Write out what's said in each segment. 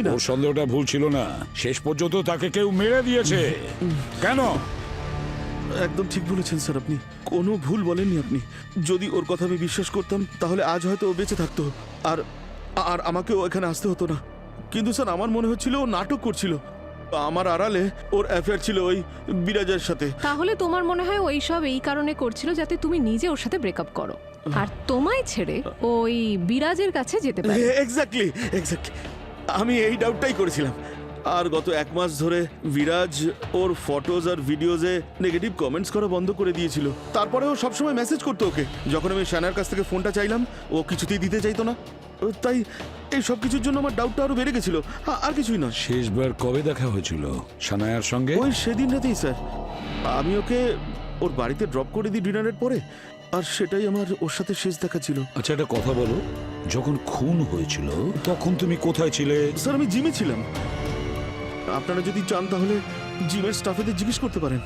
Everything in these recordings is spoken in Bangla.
সত্যি না। ওর সন্দেহটা ভুল ছিল না, শেষ পর্যন্ত তাকে কেউ মেরে দিয়েছে। কেন? একদম ঠিক বলেছেন স্যার, আপনি কোনো ভুল বলেননি আপনি। যদি ওর কথা আমি বিশ্বাস করতাম তাহলে আজ হয়তো ও বেঁচে থাকতো, আর আর আমাকেও এখানে আসতে হতো না। কিন্তু স্যার আমার মনে হচ্ছিল ও নাটক করছিল। আমার আড়ালে ওর অ্যাফেয়ার ছিল ওই বিরাজের সাথে। তাহলে তোমার মনে হয় ওই সব এই কারণে করছিল যাতে তুমি নিজে ওর সাথে ব্রেকআপ করো আর তোমায় ছেড়ে ওই বিরাজের কাছে যেতে পারে। এক্স্যাক্টলি এক্স্যাক্টলি, আমি এই ডাউটটাই করেছিলাম। আর গত 1 মাস ধরে বিরাজ ওর ফটোজ আর ভিডিওজে নেগেটিভ কমেন্টস করা বন্ধ করে দিয়েছিল। তারপরে ও সবসময় মেসেজ করতো ওকে। যখন আমি শানার কাছ থেকে ফোনটা চাইলাম ও কিছুতেই দিতে চাইতো না। তাই এই সব কিছুর জন্য আমার ডাউটটা আরো বেড়ে গেছিল, আর কিছুই না। শেষবার কবে দেখা হয়েছিল সানায়ার সঙ্গে? ওই সেদিন রাতেই স্যার, আমি ওকে ওর বাড়িতে ড্রপ করে দিই ডিনারের পরে, আর সেটাই আমার ওর সাথে শেষ দেখা ছিল। আচ্ছা একটা কথা বলো, যখন খুন হয়েছিল তখন তুমি কোথায় ছিলে? স্যার আমি জিমে ছিলাম। আপনারা যদি চান তাহলে জিমের স্টাফেদের জিজ্ঞেস করতে পারেন।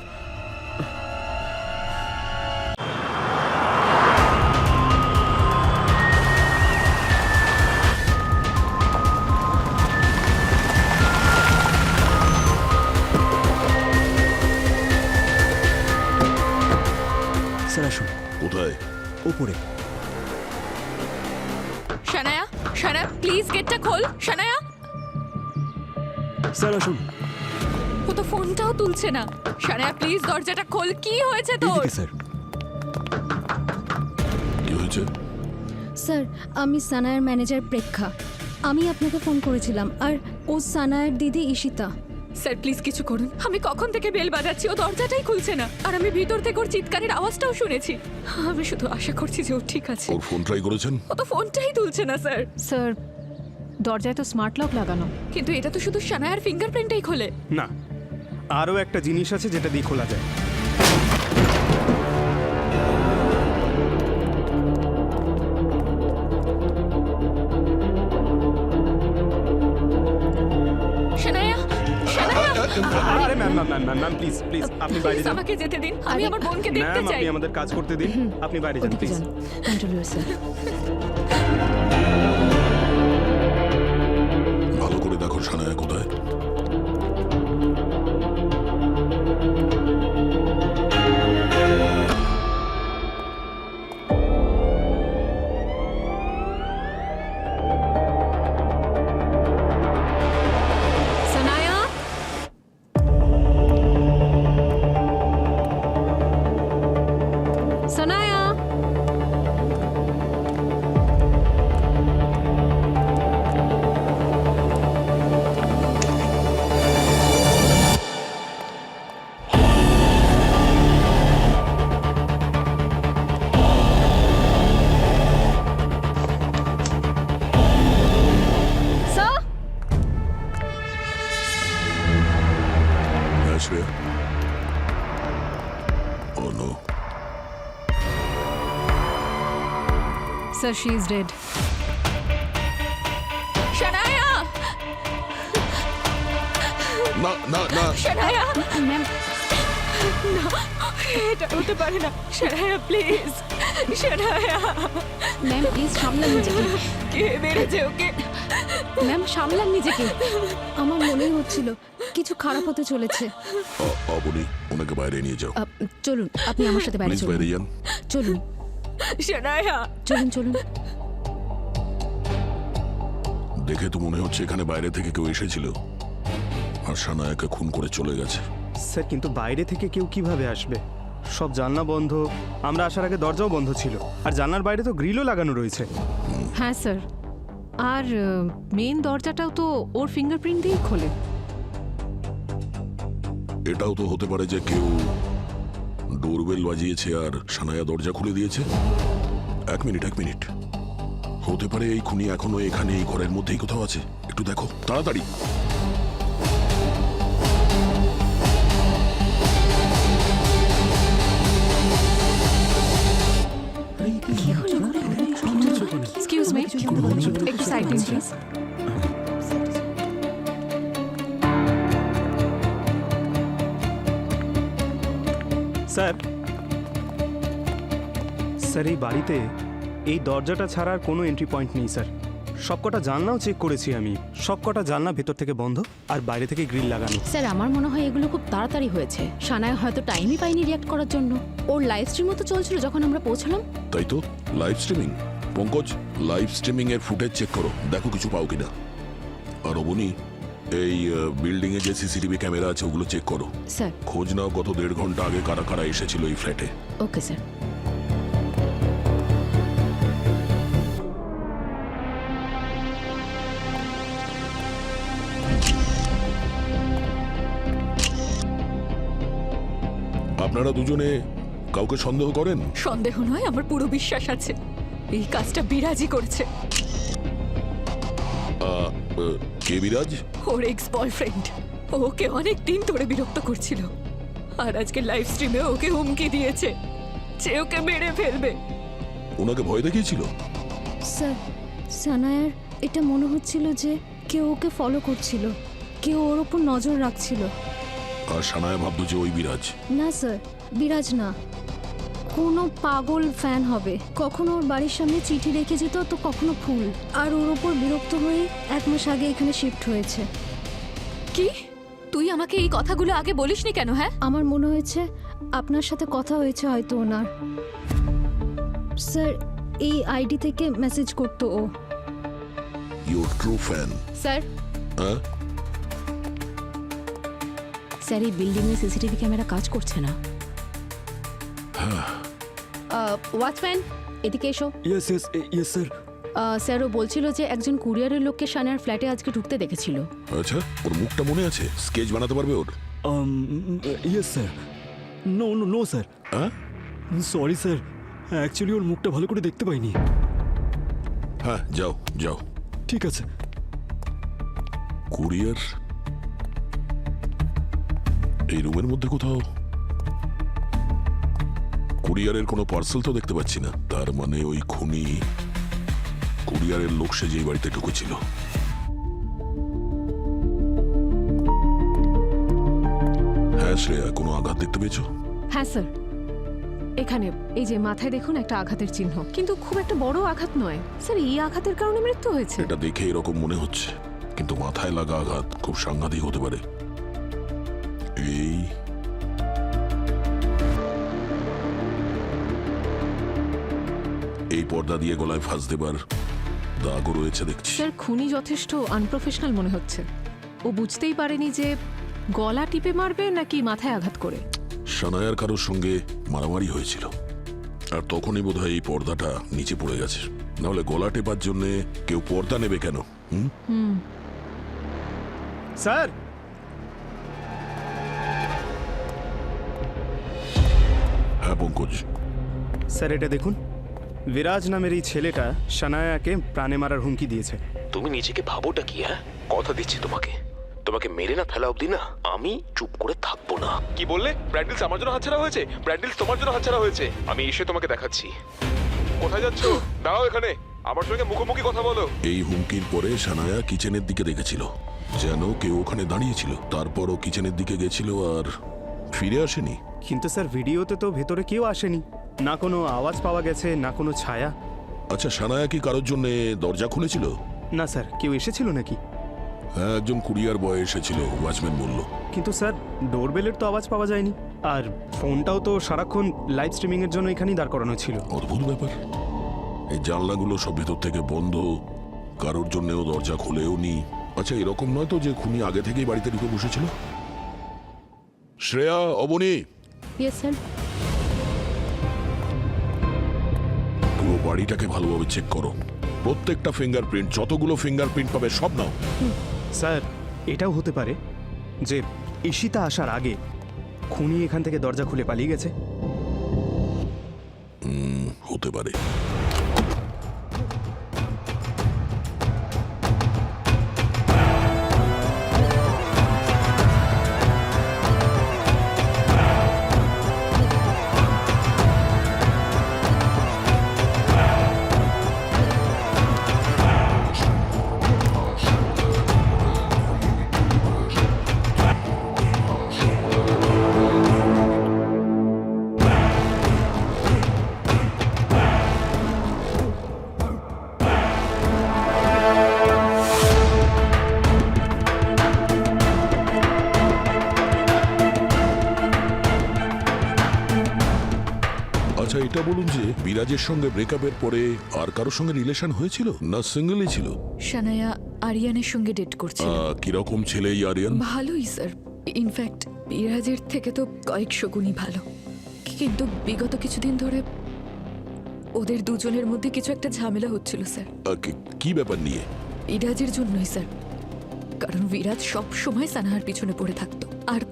স্যার আসুন। কোথায়? ওপরে। শানায়া, শানায়া প্লিজ গেটটা খোল। শানায়া, স্যার আসুন। ও তো ফোনটাও তুলছে না। শানায়া প্লিজ দরজাটা খোল। কি হয়েছে তোর? এইদিকে স্যার। কি হয়েছে? স্যার আমি সানায়ার ম্যানেজার প্রেক্ষা। আমি আপনাকে ফোন করেছিলাম, আর ও সানায়ার দিদি ঈশিতা। স্যার প্লিজ কিছু করুন। আমি কখন থেকে বেল বাজাচ্ছি, ও দরজাটাই খুলছে না। আর আমি ভিতর থেকে ওর চিৎকারের আওয়াজটাও শুনেছি। আমি শুধু আশা করছি যে ও ঠিক আছে। ওর ফোন ট্রাই করেছেন? ও তো ফোনটাই তুলছে না স্যার। স্যার দরজায় তো স্মার্ট লক লাগানো। কিন্তু এটা তো শুধু শানায়ার ফিঙ্গারপ্রিন্টই খোলে। না, আরও একটা জিনিস আছে যেটা দিয়ে খোলা যায়। শানায়া, শানায়া আরে ma'am ma'am ma'am ma'am ma'am please please আপনি বাইরে প্লিজ যান। আমাকে যেতে দিন। আমি আমার বোনকে দেখতে ম্যাম চাই। আপনি আমাদের কাজ করতে দিন, আপনি বাইরে যান ওদিকে প্লিজ। যান, কন্ট্রোল স্যার। ভালো করে দেখো সানায়া কোথায়। সানায়া, সানায়া, স্যার। হ্যাঁ Shreya. Oh no. Sir she is dead. Shanaya, না না না। শানায়া, ম্যাম এটা হতে পারে না। Shanaya please, Shanaya. Ma'am please সামলান নিজেকে। কে মেরেছে ওকে? ম্যাম সামলান নিজেকে। আমার মনেই হচ্ছিল কিছু খারাপ হতে চলেছে। অবনি, ওনাকে বাইরে নিয়ে যাও চলুন আপনি আমার সাথে বাইরে প্লিজ। চলুন। বাইরে যান। চলুন শানায়া, চলুন চলুন। দেখে তো মনে হচ্ছে এখানে বাইরে থেকে কেউ এসেছিল আর সানায়াকে খুন করে চলে গেছে। স্যার কিন্তু বাইরে থেকে কেউ কিভাবে আসবে? সব জানলা বন্ধ, আমরা আসার আগে দরজাও বন্ধ ছিল, আর জানলার বাইরে তো গ্রিলও লাগানো রয়েছে। হ্যাঁ স্যার, আর মেন দরজাটাও তো ওর ফিঙ্গারপ্রিন্ট দিয়েই খোলে। এটাও তো হতে পারে যে কেউ ডোরবেল বাজিয়েছে আর সানায়া দরজা খুলে দিয়েছে। এক মিনিট, হতে পারে এই খুনি এখনো এখানে এই ঘরের মধ্যেই কোথাও আছে। একটু দেখো তাড়াতাড়ি। এক্সকিউজ মি, একটু সাইড দিন প্লিজ। স্যার, স্যার এই বাড়িতে এই দরজাটা ছাড়া আর কোনো এন্ট্রি পয়েন্ট নেই স্যার। সবকটা জানলাও চেক করেছি আমি, সবকটা জানলা ভেতর থেকে বন্ধ আর বাইরে থেকে গ্রিল লাগানো। স্যার আমার মনে হয় এগুলো খুব তাড়াতাড়ি হয়েছে। সানায় হয়তো টাইমই পাইনি রিয়াক্ট করার জন্য। ওর লাইভ স্ট্রিমও তো চলছিল যখন আমরা পৌঁছলাম। তাই তো, live streaming. Pankaj, live streaming এর ফুটেজ চেক করো, দেখো কিছু পাও কিনা। আর অবনী, এই বিল্ডিং এ যে সিসিটিভি ক্যামেরা আছে ওগুলো চেক করো। স্যার। খোঁজ নাও গত 1.5 ঘন্টা আগে কারা কারা এসেছিল এই ফ্ল্যাটে। Okay sir. আপনারা দুজনে কাউকে সন্দেহ করেন? সন্দেহ নয়, আমার পুরো বিশ্বাস আছে এই কাজটা বিরাজই করেছে। কে বিরাজ? ওর এক্স বয়ফ্রেন্ড ওকে অনেক দিন ধরে বিরক্ত করছিল, আর আজকে লাইভ স্ট্রিমে ওকে হুমকি দিয়েছে যে ওকে মেরে ফেলবে। ওনাকে ভয় দেখিয়েছিল? স্যার, সানায়ার এটা মনে হচ্ছিল যে কেউ ওকে ফলো করছিল, কেউ ওর ওপর নজর রাখছিল। আর সানায়া ভাবতো যে ওই বিরাজ। না স্যার, বিরাজ না, কোনো পাগল ফ্যান হবে। কখনো ওর বাড়ির সামনে চিঠি রেখে যেত, তো কখনো ফুল। আর ওর ওপর বিরক্ত হয়ে 1 মাস আগে এখানে শিফট হয়েছে। কি? তুই আমাকে এই কথাগুলো আগে বলিসনি কেন? হ্যাঁ, আমার মনে হয়েছে আপনার সাথে কথা হয়েছে হয়তো ওনার। স্যার, এই আইডি থেকে মেসেজ করতো ও। Your true fan? স্যার। হ্যাঁ স্যার, এই বিল্ডিং এ সিসিটিভি ক্যামেরা কাজ করছে না। ওয়াচম্যান, এদিকে এসো। Yes yes yes sir. Sir, ও বলছিল যে একজন কুরিয়ারের লোককে সানায়ার ফ্ল্যাটে আজকে ঢুকতে দেখেছিল। আচ্ছা, ওর মুখটা মনে আছে? স্কেচ বানাতে পারবে ওর? Yes sir. No no no sir, হ্যাঁ সরি স্যার, অ্যাকচুয়ালি ওর মুখটা ভালো করে দেখতে পাইনি। হ্যাঁ, যাও যাও। ঠিক আছে। কুরিয়ার এই রুমের মধ্যে কোথাও। কুরিয়ারের কোনো পার্সেল তো দেখতে পাচ্ছি না, তার মানে ওই খুনি কুরিয়ারের লোক সে যে বাড়িতে ঢুকেছিল। হ্যাঁ শ্রেয়া, কোনো আঘাত দেখতে পেয়েছো? হ্যাঁ স্যার, এখানে এই যে মাথায় দেখুন একটা আঘাতের চিহ্ন, কিন্তু খুব একটা বড় আঘাত নয় স্যার। এই আঘাতের কারণে মৃত্যু হয়েছে। এটা দেখে এরকম মনে হচ্ছে, কিন্তু মাথায় লাগা আঘাত খুব সাংঘাতিক হতে পারে। এই পর্দা দিয়ে গলায় ফাঁস দেবার দাগও রয়েছে দেখছি। স্যার, খুনি যথেষ্ট আনপ্রফেশনাল মনে হচ্ছে। ও বুঝতেই পারেনি যে গলা টিপে মারবে নাকি মাথায় আঘাত করে। সানায়ার কারোর সঙ্গে মারামারি হয়েছিল, আর তখনই বোধহয় এই পর্দাটা নিচে পড়ে গেছে। নাহলে গলা টেপার জন্য কেউ পর্দা নেবে কেন? স্যার, হ্যাঁ পঙ্কজ। স্যার এটা দেখুন, বিরাজ নামের এই ছেলেটা সানায়াকে প্রাণে মারার হুমকি দিয়েছে। তুমি নিজেকে ভাবোটা কি? হ্যাঁ, কথা দিচ্ছি তোমাকে, তোমাকে মেরে না ফেলা অবধি না আমি চুপ করে থাকবো না। কি বললে? ব্র্যান্ডেলস আমার জন্য হাতছাড়া হয়েছে? ব্র্যান্ডেলস তোমার জন্য হাতছাড়া হয়েছে? আমি এসে তোমাকে দেখাচ্ছি। কোথায় যাচ্ছো? দাঁড়াও এখানে, আমার সঙ্গে মুখোমুখি কথা বলো। এই হুমকির পরে সানায়া কিচেনের দিকে দেখেছিল, যেন কেউ ওখানে দাঁড়িয়েছিল। তারপর ও কিচেনের দিকে গেছিল আর ফিরে আসেনি। কিন্তু স্যার, ভিডিওতে তো ভেতরে কেউ আসেনি, না কোনো আওয়াজ পাওয়া গেছে, না কোনো ছায়া। আচ্ছা, সানায়া কি কারোর জন্য দরজা খুলেছিল? না স্যার, কেউ এসেছিল নাকি? হ্যাঁ, একজন কুরিয়ার বয় এসেছিল, ওয়াচম্যান বলল। কিন্তু স্যার, ডোরবেলের তো আওয়াজ পাওয়া যায়নি, আর ফোনটাও তো সারাক্ষণ লাইভ স্ট্রিমিং এর জন্য এখানেই দাঁড় করানো ছিল। অদ্ভুত ব্যাপার, এই জানলাগুলো সব ভেতর থেকে বন্ধ, কারোর জন্যও দরজা খুলেও নি। আচ্ছা, এরকম নয় তো যে খুনি আগে থেকেই বাড়িতে ঢুকে বসেছিল? Shreya, Avani, yes sir. পুরো বাড়িটাকে ভালোভাবে চেক করো। প্রত্যেকটা ফিঙ্গারপ্রিন্ট, যতগুলো ফিঙ্গারপ্রিন্ট পাবে সব নাও। স্যার, এটাও হতে পারে যে ঈশিতা আসার আগে খুনি এখান থেকে দরজা খুলে পালিয়ে গেছে। হতে পারে। এটা বলুন যে বিরাজের সঙ্গে ব্রেকআপের পরে আর কারোর সঙ্গে রিলেশন হয়েছিল না সিঙ্গেলই ছিল? সানায়া আরিয়ানের সঙ্গে ডেট করছিল। কিরকম ছেলে এই আরিয়ান? ভালোই স্যার, ইনফ্যাক্ট বিরাজের থেকে তো কয়েকশো গুণই ভালো। কিন্তু বিগত কিছুদিন ধরে ওদের দুজনের মধ্যে কিছু একটা ঝামেলা হচ্ছিল স্যার। কি ব্যাপার নিয়ে? বিরাজের জন্যই স্যার, কারণ বিরাজ সব সময় সানাহার পিছনে পড়ে থাকতো, আর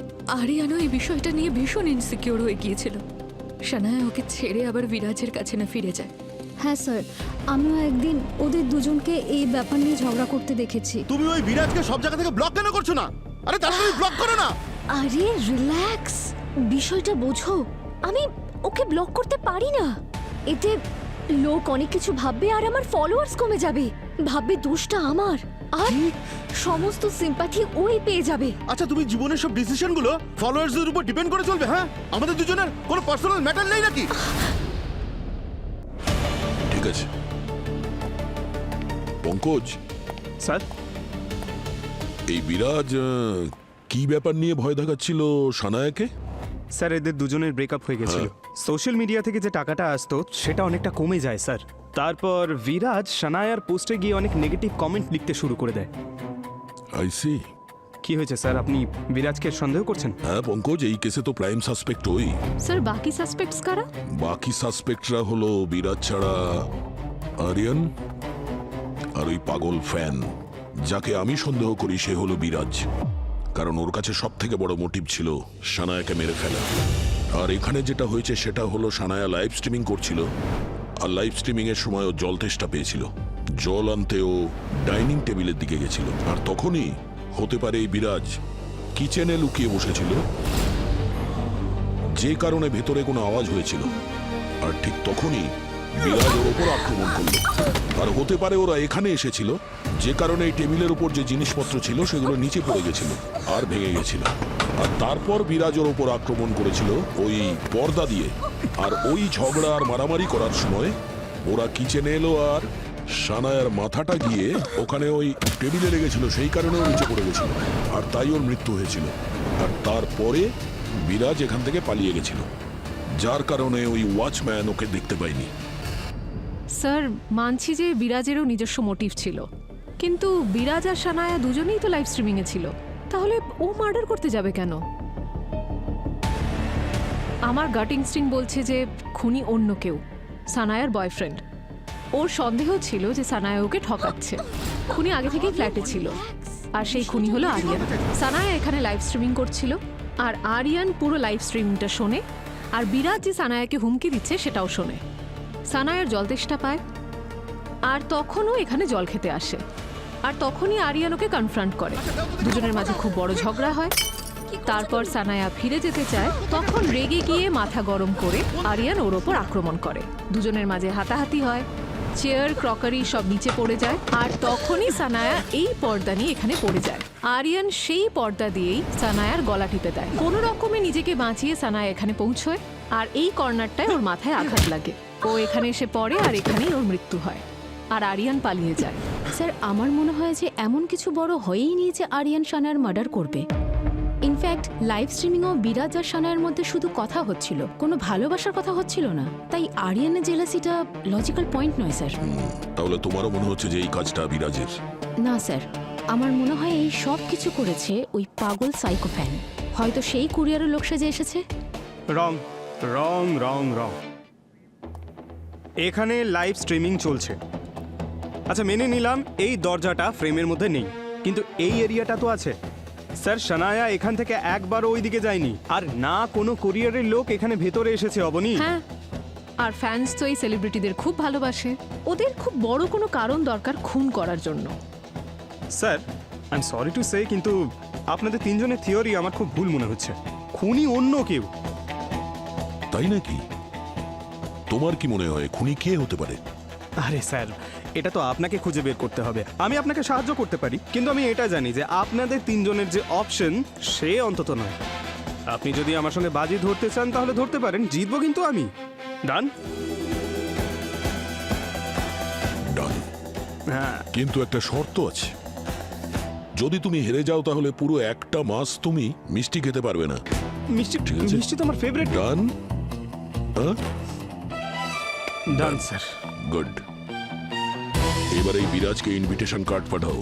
আরিয়ানও এই বিষয়টা নিয়ে ভীষণ ইনসিকিউর হয়ে গিয়েছিল। সানায়া ওকে ছেড়ে আবার বিরাজের কাছে না ফিরে যায়। হ্যাঁ স্যার, আমিও একদিন ওদের দুজনকে এই ব্যাপার নিয়ে ঝগড়া করতে দেখেছি। তুমি ওই বিরাজকে সব জায়গা থেকে ব্লক কেন করছো না? আরে তাড়াতাড়ি ব্লক করো না। আরে রিল্যাক্স, বিষয়টা বোঝো। আমি ওকে ব্লক করতে পারি না। এতে লোক অনেক কিছু ভাববে আর আমার ফলোয়ার্স কমে যাবে। ভাববে দোষটা আমার, আর সমস্ত সিম্প্যাথি ওই পেয়ে যাবে। আচ্ছা, তুমি জীবনের সব ডিসিশনগুলো ফলোয়ার্সদের উপর ডিপেন্ড করে চলবে? হ্যাঁ, আমাদের দুজনের কোনো পার্সোনাল ম্যাটার নেই নাকি? ঠিক আছে পঙ্কজ, স্যার, এই বিরাজ কি ব্যাপার নিয়ে ভয় দেখাচ্ছিল সানায়াকে? স্যার এদের দুজনের ব্রেকআপ হয়ে গেছিল। সোশ্যাল মিডিয়া থেকে যে টাকাটা আসতো সেটা অনেকটা কমে যায় স্যার। তারপর বিরাজ সানায়ার পোস্টে গিয়ে অনেক নেগেটিভ কমেন্ট লিখতে শুরু করে দেয়। I see. কি হয়েছে স্যার, আপনি বিরাজকে সন্দেহ করছেন? হ্যাঁ পঙ্কজ, এই কেসে তো প্রাইম সাসপেক্ট ওই। স্যার বাকি সাসপেক্টস কারা? বাকি সাসপেক্টরা হলো বিরাজ ছাড়া আরিয়ান আর ওই পাগল ফ্যান। যাকে আমি সন্দেহ করি সে হলো বিরাজ, কারণ ওর কাছে সব থেকে বড় মোটিভ ছিল সানায়াকে মেরে ফেলা। আর এখানে যেটা হয়েছে সেটা হলো সানায়া লাইভ স্ট্রিমিং করছিল, আর লাইভ স্ট্রিমিং এর সময় ও জল তেষ্টা পেয়েছিল। জল আনতে ও ডাইনিং টেবিলের দিকে গেছিল, আর তখনই হতে পারে এই বিরাজ কিচেনে লুকিয়ে বসেছিল, যে কারণে ভেতরে কোনো আওয়াজ হয়েছিল। আর ঠিক তখনই বিরাজ ওর ওপর আক্রমণ করলো। আর হতে পারে ওরা এখানে এসেছিল, যে কারণে এই টেবিলের উপর যে জিনিসপত্র ছিল সেগুলো নিচে পড়ে গেছিল আর ভেঙে গেছিল। আর তারপর বিরাজ ওর ওপর আক্রমণ করেছিল ওই পর্দা দিয়ে। আর ওই ঝগড়া আর মারামারি করার সময় ওরা কিচেনে এলো, আর সানায়ার মাথাটা গিয়ে ওখানে ওই টেবিলে লেগেছিল, সেই কারণে ও নিচে পড়ে গেছিল, আর তাই ওর মৃত্যু হয়েছিল। আর তারপরে বিরাজ এখান থেকে পালিয়ে গেছিল, যার কারণে ওই ওয়াচম্যান ওকে দেখতে পায়নি। স্যার মানছি যে বিরাজেরও নিজস্ব মোটিভ ছিল, কিন্তু বিরাজ আর সানায়া দুজনেই তো লাইভ স্ট্রিমিং এ ছিল, তাহলে ও মার্ডার করতে যাবে কেন? আমার গাট ইনস্টিংক্ট বলছে যে খুনি অন্য কেউ, সানায়ার বয়ফ্রেন্ড। ওর সন্দেহ ছিল যে সানায়া ওকে ঠকাচ্ছে। খুনি আগে থেকেই ফ্ল্যাটে ছিল, আর সেই খুনি হলো আরিয়ান। সানায়া এখানে লাইভ স্ট্রিমিং করছিল, আর আরিয়ান পুরো লাইভ স্ট্রিমিংটা শোনে, আর বিরাজ যে সানায়াকে হুমকি দিচ্ছে সেটাও শোনে। সানায়ার জল তেষ্টা পায়, আর তখনও এখানে জল খেতে আসে, আর তখনই আরিয়ান ওকে কনফ্রন্ট করে। দুজনের মাঝে খুব বড় ঝগড়া হয়। তারপর সানায়া ফিরে যেতে চায়, তখন রেগে গিয়ে মাথা গরম করে আরিয়ান ওর ওপর আক্রমণ করে। দুজনের মাঝে হাতাহাতি হয়, চেয়ার ক্রকারি সব নিচে পড়ে যায়, আর তখনই সানায়া এই পর্দা নিয়ে এখানে পড়ে যায়। আরিয়ান সেই পর্দা দিয়েই সানায়ার গলা টিপে দেয়। কোনো রকমে নিজেকে বাঁচিয়ে সানায়া এখানে পৌঁছয়, আর এই কর্নারটায় ওর মাথায় আঘাত লাগে। ও এখানে এসে পড়ে, আর এখানেই ওর মৃত্যু হয়, আর আরিয়ান পালিয়ে যায়। স্যার আমার মনে হয় যে এমন কিছু বড় হয়েই নিয়ে যে আরিয়ান সানায়ার মার্ডার করবে। ইনফ্যাক্ট লাইভ স্ট্রিমিংও বিরাজ আর সানায়ার মধ্যে শুধু কথা হচ্ছিল, কোনো ভালোবাসার কথা হচ্ছিল না। তাই আরিয়ানের জেলাসিটা লজিক্যাল পয়েন্ট নয় স্যার। তাহলে তোমারও মনে হচ্ছে যে এই কাজটা বিরাজের? না স্যার, আমার মনে হয় এই সব কিছু করেছে ওই পাগল সাইকো ফ্যান। হয়তো সেই কুরিয়ারের লোক সেজে এসেছে। রং রং রং রং এখানে লাইভ স্ট্রিমিং চলছে। আচ্ছা মেনে নিলাম এই দরজাটা ফ্রেমের মধ্যে নেই, কিন্তু এই এরিয়াটা তো আছে। স্যার সানায়া এখান থেকে একবারও ওই দিকে যায়নি, আর না কোনো কুরিয়ারের লোক এখানে ভেতরে এসেছে অবনী। হ্যাঁ, আর ফ্যান্স তো এই সেলিব্রিটিদের খুব ভালোবাসে। ওদের খুব বড় কোনো কারণ দরকার খুন করার জন্য। Sir I am sorry to say, কিন্তু আপনাদের তিনজনের থিওরি আমার খুব ভুল মনে হচ্ছে। খুনি অন্য কেউ। তাই নাকি? তোমার কি মনে হয় খুনি কে হতে পারে? আরে স্যার, এটা তো আপনাকে খুঁজে বের করতে হবে। আমি আপনাকে সাহায্য করতে পারি, কিন্তু আমি এটা জানি যে আপনাদের তিনজনের যে অপশন সে অন্তত নয়। আপনি যদি আমার সঙ্গে বাজি ধরতে চান তাহলে ধরতে পারেন, জিতবো কিন্তু আমি। ডান? ডান। হ্যাঁ, কিন্তু একটা শর্ত আছে। যদি তুমি হেরে যাও তাহলে পুরো একটা মাস তুমি মিষ্টি খেতে পারবে না। মিষ্টি, ঠিক আছে। মিষ্টি তো আমার favourite. Done? Done sir. Good. এবার এই বিরাজকে ইনভিটেশন কার্ড পাঠাও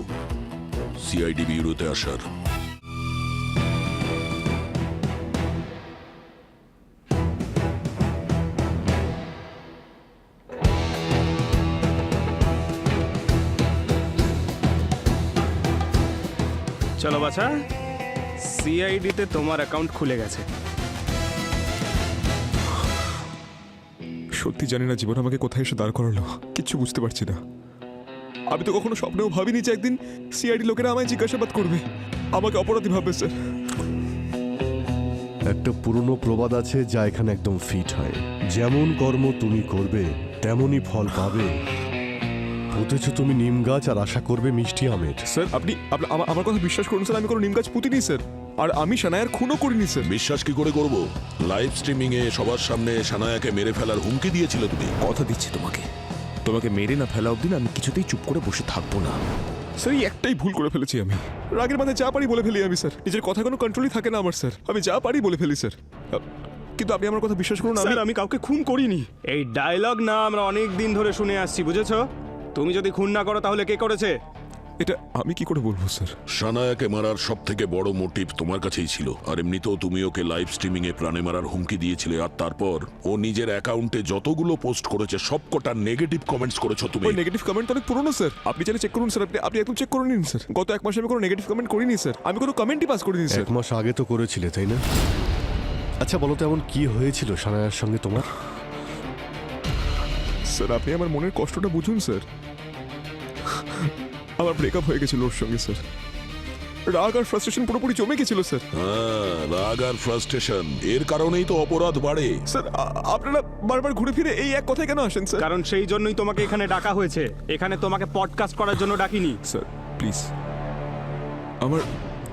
সিআইডি ব্যুরোতে আসার। চলো বাছা, সিআইডিতে তোমার অ্যাকাউন্ট খুলে গেছে। সত্যি জানি না জীবন আমাকে কোথায় এসে দাঁড় করালো, কিচ্ছু বুঝতে পারছি না। আমি তো কখনো স্বপ্নেও ভাবিনি যে একদিন সিআইডি লোকেরা আমায় জিজ্ঞাসাবাদ করবে, আমাকে অপরাধী ভাববে স্যার। একটা পুরনো প্রবাদ আছে যা এখানে একদম ফিট হয়, যেমন কর্ম তুমি করবে তেমনই ফল পাবে। পুঁতেছ তুমি নিম গাছ আর আশা করবে মিষ্টি আমের। স্যার আপনি আমার কথা বিশ্বাস করুন স্যার, আমি কোনো নিম গাছ পুঁতিনি স্যার, আর আমি সানায়ার খুনও করিনি স্যার। বিশ্বাস কি করে করব? লাইভ স্ট্রিমিং এ সবার সামনে সানায়াকে মেরে ফেলার হুমকি দিয়েছিলে তুমি। কথা দিচ্ছি তোমাকে মেরে না ফেলা অবধি না আমি কিছুতেই চুপ করে বসে থাকবো না। স্যার এই একটাই ভুল করে ফেলেছি আমি, রাগের মাথায় যা পারি বলে ফেলি আমি স্যার, নিজের কথা কোনো কন্ট্রোলই থাকে না আমার স্যার, আমি যা পারি বলে ফেলি স্যার। কিন্তু আপনি আমার কথা বিশ্বাস করুন, আমি স্যার আমি কাউকে খুন করিনি। এই ডায়লগ না আমরা অনেক দিন ধরে শুনে আসছি, বুঝেছো? তুমি যদি খুন না করো তাহলে কে করেছে? এটা আমি কি করে বলবো স্যার? সানায়াকে মারার সব থেকে বড় মোটিভ তোমার কাছেই ছিল, আর এমনিতেও তুমি ওকে লাইভ স্ট্রিমিং এ প্রাণে মারার হুমকি দিয়েছিলে, আর তারপর ও নিজের অ্যাকাউন্টে যতগুলো পোস্ট করেছে সবকটা নেগেটিভ কমেন্টস করেছো তুমি। ওই নেগেটিভ কমেন্ট অনেক পুরনো স্যার, আপনি চাইলে চেক করুন স্যার, আপনি একদম চেক করে নিন স্যার। গত 1 মাসে আমি কোনো নেগেটিভ কমেন্ট করিনি স্যার, আমি কোনো কমেন্টই পাস করিনি স্যার। 1 মাস আগে তো করেছিলে তাই না? আচ্ছা বলো তো এমন কি হয়েছিল সানায়ার সঙ্গে তোমার? স্যার আপনি আমার মনের কষ্টটা বুঝুন স্যার, আমার ব্রেকআপ হয়ে গেছিল ওর সঙ্গে স্যার, রাগ আর ফ্রাস্ট্রেশন পুরোপুরি জমে গেছিল স্যার। হ্যাঁ, রাগ আর ফ্রাস্ট্রেশন এর কারণেই তো অপরাধ বাড়ে। স্যার আপনারা বারবার ঘুরে ফিরে এই এক কথায় কেন আসেন স্যার? কারণ সেই জন্যই তোমাকে এখানে ডাকা হয়েছে, এখানে তোমাকে পডকাস্ট করার জন্য ডাকিনি। স্যার প্লিজ,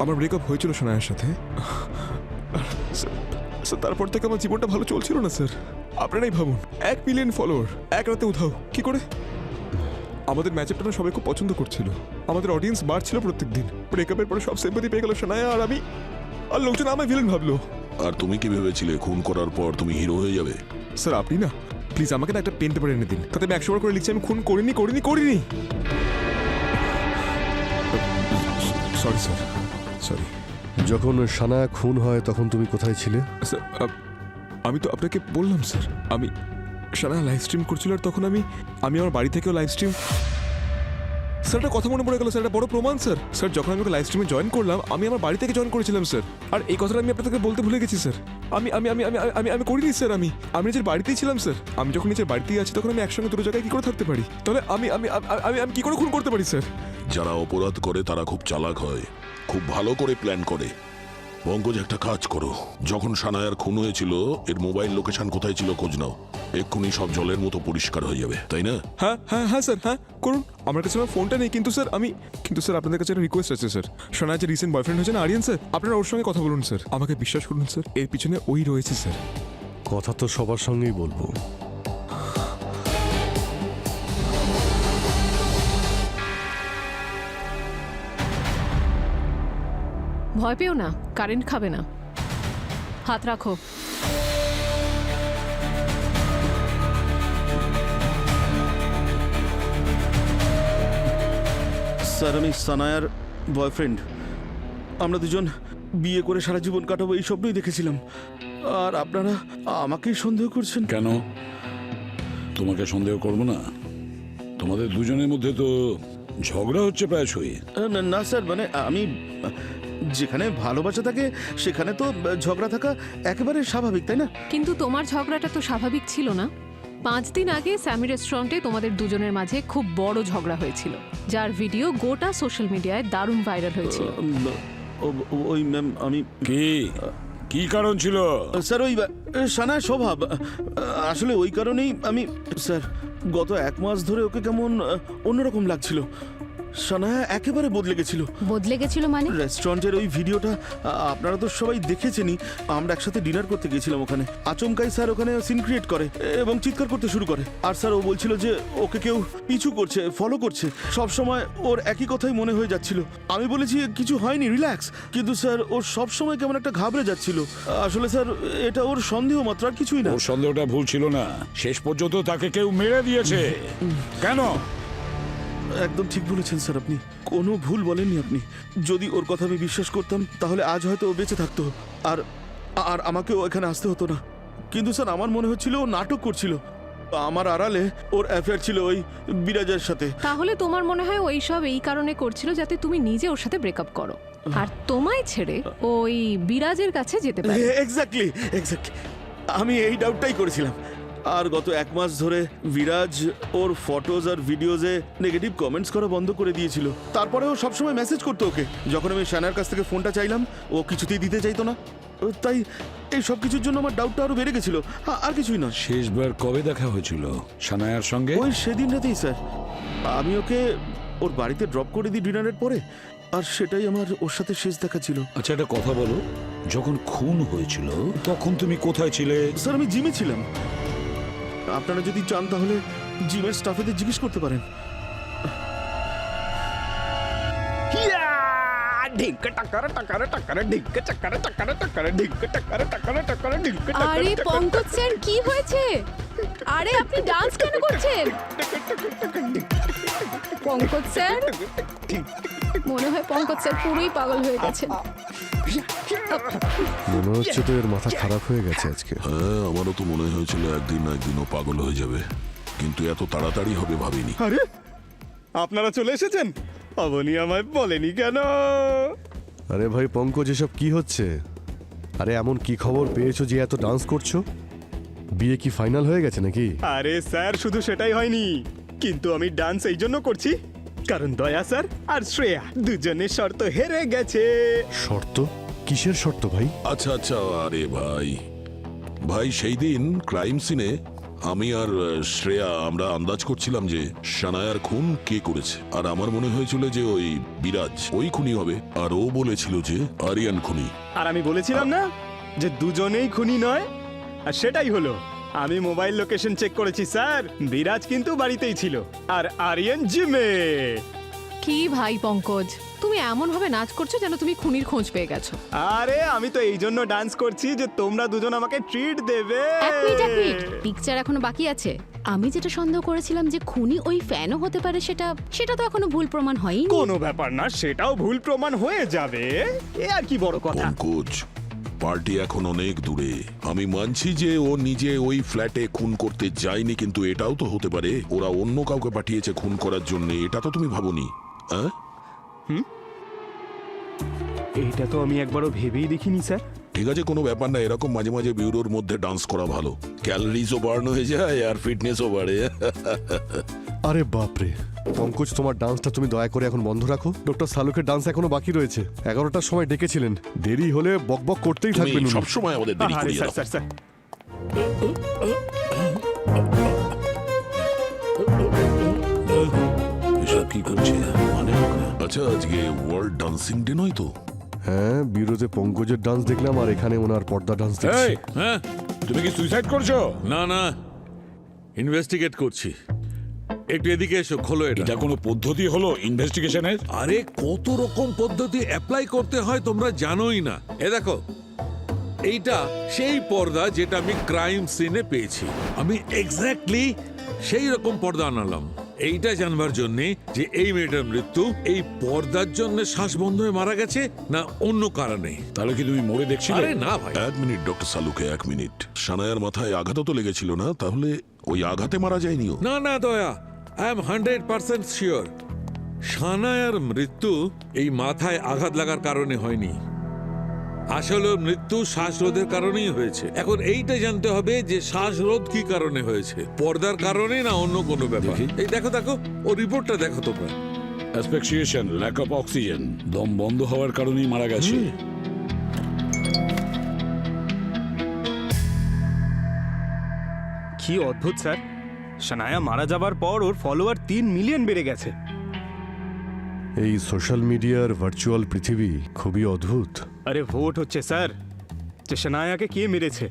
আমার ব্রেকআপ হয়েছিল সানায়ার সাথে স্যার, তারপর থেকে আমার জীবনটা ভালো চলছিল না স্যার। আপনারাই ভাবুন, 1 মিলিয়ন ফলোয়ার এক রাতে উধাও কি করে? আমাদের ম্যাচআপটা না সবাই খুব পছন্দ করছিল, আমাদের অডিয়েন্স বাড়ছিল প্রত্যেক দিন। ব্রেকআপের পরে সব সিম্পাথি পেয়ে গেল সানায়া আর আমি, আর লোকজন আমায় ভিলেন ভাবলো। আর তুমি কি ভেবেছিলে খুন করার পর তুমি হিরো হয়ে যাবে? স্যার আপনি না প্লিজ আমাকে না একটা পেন পেপার এনে দিন, তাতে আমি 100 বার করে লিখছি আমি খুন করিনি। Sorry sir, sorry. যখন সানায়া খুন হয় তখন তুমি কোথায় ছিলে? স্যার আমি তো আপনাকে বললাম স্যার, আমি সানায়া লাইভ স্ট্রিম করছিল, আর তখন আমি আমার বাড়ি থেকেও লাইভ স্ট্রিম। স্যার একটা কথা মনে পড়ে গেল স্যার, একটা বড় প্রমাণ স্যার। স্যার যখন আমি লাইভ স্ট্রিমে জয়েন করলাম, আমি আমার বাড়ি থেকে জয়েন করেছিলাম স্যার, আর এই কথাটা আমি আপনাদেরকে বলতে ভুলে গেছি স্যার। আমি করিনি স্যার, আমি নিজের বাড়িতেই ছিলাম স্যার। আমি যখন নিজের বাড়িতেই আছি তখন আমি একসঙ্গে দুটো জায়গায় কি করে থাকতে পারি? তাহলে আমি কি করে খুন করতে পারি স্যার? যারা অপরাধ করে তারা খুব চালাক হয়, খুব ভালো করে প্ল্যান করে। পঙ্কজ একটা কাজ করো, যখন সানায়ার খুন হয়েছিল এর মোবাইল লোকেশন কোথায় ছিল খোঁজ নাও, এক্ষুনি সব জলের মতো পরিষ্কার হয়ে যাবে, তাই না? হ্যাঁ স্যার, হ্যাঁ করুন। আমার কাছে আমার ফোনটা নেই, কিন্তু স্যার আপনাদের কাছে একটা রিকোয়েস্ট আছে স্যার। সানায়া যে রিসেন্ট বয়ফ্রেন্ড হয়েছে না আরিয়ান স্যার, আপনারা ওর সঙ্গে কথা বলুন স্যার, আমাকে বিশ্বাস করুন স্যার, এর পিছনে ওই রয়েছে স্যার। কথা তো সবার সঙ্গেই বলবো। ভয় পেও না, কারেন্ট খাবে না। হাত রাখো। স্যার আমি সানায়ার বয়ফ্রেন্ড, আমরা দুজন বিয়ে করে সারা জীবন কাটাবো এই স্বপ্নই দেখেছিলাম, আর আপনারা আমাকেই সন্দেহ করছেন কেন? তোমাকে সন্দেহ করবো না? তোমাদের দুজনের মধ্যে তো ঝগড়া হচ্ছে প্রায়শই। না স্যার, মানে আমি, যেখানে ভালোবাসা থাকে সেখানে তো ঝগড়া থাকা একেবারে স্বাভাবিক, তাই না? কিন্তু তোমার ঝগড়াটা তো স্বাভাবিক ছিল না। 5 দিন আগে স্যামি রেস্টুরেন্টে তোমাদের দুজনের মাঝে খুব বড় ঝগড়া হয়েছিল, যার ভিডিও গোটা সোশ্যাল মিডিয়ায় দারুণ ভাইরাল হয়েছিল। ওই ম্যাম আমি কি কারণ ছিল? স্যার ওই সানায় স্বভাব, আসলে ওই কারণেই আমি, স্যার গত 1 মাস ধরে ওকে কেমন অন্যরকম লাগছিল। সানায়া একেবারে বদলে গেছিল। বদলে গেছিল মানে? রেস্টুরেন্টের ওই ভিডিওটা আপনারা তো সবাই দেখেছেনই। আমরা একসাথে ডিনার করতে গেছিলাম ওখানে। আচমকাই স্যার ওখানে সিন ক্রিয়েট করে এবং চিৎকার করতে শুরু করে। আর স্যার ও বলছিল যে ওকে কেউ পিছু করছে, ফলো করছে। সব সময় ওর একই কথাই মনে হয়ে যাচ্ছিল। আমি বলেছি কিছু হয়নি, রিল্যাক্স, কিন্তু স্যার ওর সব সময় কেমন একটা ঘাবড়ে যাচ্ছিল। আসলে স্যার এটা ওর সন্দেহ মাত্র, আর কিছুই না। ওর সন্দেহটা ভুল ছিল না, শেষ পর্যন্ত তাকে কেউ মেরে দিয়েছে। কেন? একদম ঠিক বলেছেন স্যার, আপনি কোনো ভুল বলেননি আপনি। যদি ওর কথা আমি বিশ্বাস করতাম তাহলে আজ হয়তো ও বেঁচে থাকতো, আর আর আমাকেও এখানে আসতে হতো না। কিন্তু স্যার আমার মনে হচ্ছিল ও নাটক করছিল। আমার আড়ালে ওর অ্যাফেয়ার ছিল ওই বিরাজের সাথে। তাহলে তোমার মনে হয় ওই সব এই কারণে করছিল যাতে তুমি নিজে ওর সাথে ব্রেকআপ করো, আর তোমায় ছেড়ে ওই বিরাজের কাছে যেতে পারে। এক্স্যাক্টলি, আমি এই ডাউটটাই করেছিলাম। আর গত 1 মাস ধরে বিরাজ ওর ফটোজ আর ভিডিওজে নেগেটিভ কমেন্টস করা বন্ধ করে দিয়েছিল। তারপরে ও সবসময় মেসেজ করতো ওকে। যখন আমি শানার কাছ থেকে ফোনটা চাইলাম ও কিছুতেই দিতে চাইতো না। তাই এই সব কিছুর জন্য আমার ডাউটটা আরো বেড়ে গেছিল, আর কিছুই না। শেষবার কবে দেখা হয়েছিল সানায়ার সঙ্গে? ওই সেদিন রাতেই স্যার। আমি ওকে ওর বাড়িতে ড্রপ করে দিই ডিনারের পরে, আর সেটাই আমার ওর সাথে শেষ দেখা ছিল। আচ্ছা, একটা কথা বলো, যখন খুন হয়েছিল তখন তুমি কোথায় ছিলে? স্যার আমি জিমে ছিলাম। আপনারা যদি চান তাহলে জিমের স্টাফেদের জিজ্ঞেস করতে পারেন। আরে পঙ্কজ স্যার, কি হয়েছে? আরে আপনি ডান্স কেন করছেন? পঙ্কজ স্যার, মনে হয় পঙ্কজ স্যার পুরোই পাগল হয়ে গেছেন। মনে হচ্ছে তো এর মাথা খারাপ হয়ে গেছে আজকে। হ্যাঁ, আমারও তো মনে হয়েছিল একদিন না একদিনও পাগল হয়ে যাবে, কিন্তু এত তাড়াতাড়ি হবে ভাবিনি। আরে আপনারা চলে এসেছেন? অবনী আমায় বলেনি কেন? আরে ভাই পঙ্কজ, এসব কি হচ্ছে? আরে এমন কি খবর পেয়েছো যে এত ডান্স করছো? বিয়ে কি ফাইনাল হয়ে গেছে নাকি? আরে স্যার, শুধু সেটাই হয়নি, কিন্তু আমি ডান্স এই জন্য করছি কারণ দয়া স্যার আর শ্রেয়া দুজনের শর্ত হেরে গেছে। শর্ত? কিসের শর্ত ভাই? আচ্ছা আচ্ছা, আরে ভাই সেই দিন ক্রাইম সিনে আমি আর শ্রেয়া আমরা আন্দাজ করছিলাম যে সানায়ার খুন কে করেছে, আর আমার মনে হয়েছিল যে ওই বিরাজ ওই খুনি হবে, আর ও বলেছিল যে আরিয়ান খুনি। আর আমি বলেছিলাম না যে দুজনেই খুনি নয়, আর সেটাই হলো। আমি মোবাইল লোকেশন চেক করেছি স্যার, বিরাজ কিন্তু বাড়িতেই ছিল আর আরিয়ান জিমে। কি ভাই পঙ্কজ, তুমি এমন ভাবে নাচ করছো যেন তুমি খুনির খোঁজ পেয়ে গেছো। আরে আমি তো এই জন্য ডান্স করছি যে তোমরা দুজন আমাকে ট্রিট দেবে। এক মিনিট, পিকচার এখনো বাকি আছে। আমি যেটা সন্দেহ করেছিলাম যে খুনি ওই ফ্যানও হতে পারে, সেটা তো এখনো ভুল প্রমাণ হয়নি। কোনো ব্যাপার না, সেটাও ভুল প্রমাণ হয়ে যাবে, এ আর কি বড় কথা। পঙ্কজ, পার্টি এখন অনেক দূরে। আমি মানছি যে ও নিজে ওই ফ্ল্যাটে খুন করতে যায়নি, কিন্তু এটাও তো হতে পারে ওরা অন্য কাউকে পাঠিয়েছে খুন করার জন্য। এটা তো তুমি ভাবোনি? হ্যাঁ, এইটা তো আমি একবারও ভেবেই দেখিনি স্যার। ঠিক আছে, কোনো ব্যাপার না। এরকম মাঝে মাঝে বিউরোর মধ্যে ডান্স করা ভালো, ক্যালোরিজও বার্ন হয়ে যায় আর ফিটনেসও বাড়ে। আরে বাপরে পঙ্কজ, তোমার ডান্সটা তুমি দয়া করে এখন বন্ধ রাখো। ডক্টর সালুকের ডান্স এখনো বাকি রয়েছে। 11টার সময় ডেকেছিলেন, দেরি হলে বকবক করতেই থাকবেন। সব সময় আমাদের দেরি আরে করিয়ে স্যার দাও। স্যার স্যার এসব কি করছে মানে? আচ্ছা, আজকে ওয়ার্ল্ড ডান্সিং ডে নয় তো? হ্যাঁ, বিরোধে পঙ্কজের ডান্স দেখলাম আর এখানে ওনার পর্দা ডান্স দেখছি। এই, হ্যাঁ, তুমি কি সুইসাইড করছো? না না, ইনভেস্টিগেট করছি। একটু এদিকে এসো, খোলো এটা। এটা কোনো পদ্ধতি হলো ইনভেস্টিগেশনের? আরে কত রকম পদ্ধতি অ্যাপ্লাই করতে হয় তোমরা জানোই না। এ দেখো, এইটা সেই পর্দা যেটা আমি ক্রাইম সিনে পেয়েছি। আমি এক্স্যাক্টলি সেই রকম পর্দা আনালাম এইটা জানবার জন্যে যে এই মেয়েটার মৃত্যু এই পর্দার জন্য শ্বাস বন্ধ হয়ে মারা গেছে না অন্য কারণে। তাহলে কি তুমি মরে দেখছিলে? আরে না ভাই, 1 মিনিট ডক্টর সালুকে, 1 মিনিট। সানায়ার মাথায় আঘাতও তো লেগেছিল না? তাহলে ওই আঘাতে মারা যায়নি ও? না না দয়া, আই এম 100% শিওর সানায়ার মৃত্যু এই মাথায় আঘাত লাগার কারণে হয়নি। আসলে মৃত্যু শ্বাসরোধের কারণেই হয়েছে। এখন এইটা জানতে হবে যে শ্বাসরোধ কি কারণে হয়েছে, পর্দার কারণে না অন্য কোনো ব্যাপার। এই দেখো দেখো, ও রিপোর্টটা দেখো তোমরা। অ্যাসফিক্সিয়েশন, ল্যাক অফ অক্সিজেন, দম বন্ধ হওয়ার কারণেই মারা গেছে। কি অদ্ভুত স্যার, সানায়া মারা যাবার পর ওর ফলোয়ার 3 মিলিয়ন বেড়ে গেছে। এই সোশ্যাল মিডিয়ার ভার্চুয়াল পৃথিবী খুবই অদ্ভুত। আরে ভোট হচ্ছে স্যার, যে সানায়াকে কে মেরেছে।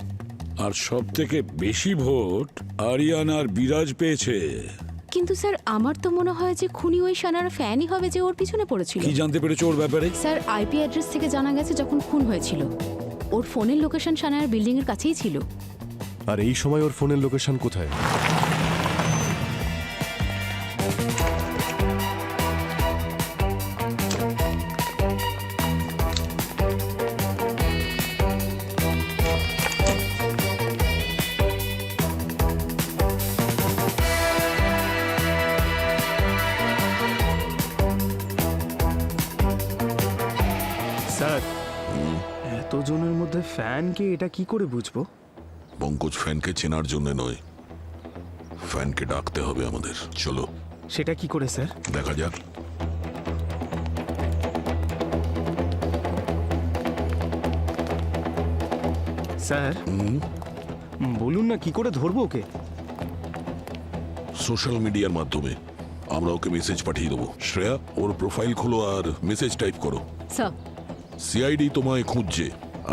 আর সব থেকে বেশি ভোট আরিয়ান আর বিরাজ পেয়েছে। কিন্তু স্যার আমার তো মনে হয় যে খুনি ওই সানার ফ্যানই হবে যে ওর পিছনে পড়েছিল। কি জানতে পেরেছো ওর ব্যাপারে? স্যার আইপি অ্যাড্রেস থেকে জানা গেছে যখন খুন হয়েছিল ওর ফোনের লোকেশন সানায়ার বিল্ডিং এর কাছেই ছিল। আর এই সময় ওর ফোনের লোকেশন কোথায়? স্যার এতজনের মধ্যে ফ্যানকে এটা কি করে বুঝবো? পঙ্কজ ফ্যানকে চেনার জন্য নয়, ফ্যানকে ডাকতে হবে আমাদের। চলো সেটা কি করে স্যার? দেখা যাক। স্যার বলুন না কি করে ধরবো ওকে? সোশ্যাল মিডিয়ার মাধ্যমে আমরা ওকে মেসেজ পাঠিয়ে দেবো। শ্রেয়া, ওর প্রোফাইল খোলো আর মেসেজ টাইপ করো। স্যার সিআইডি তোমায় খুঁজছে,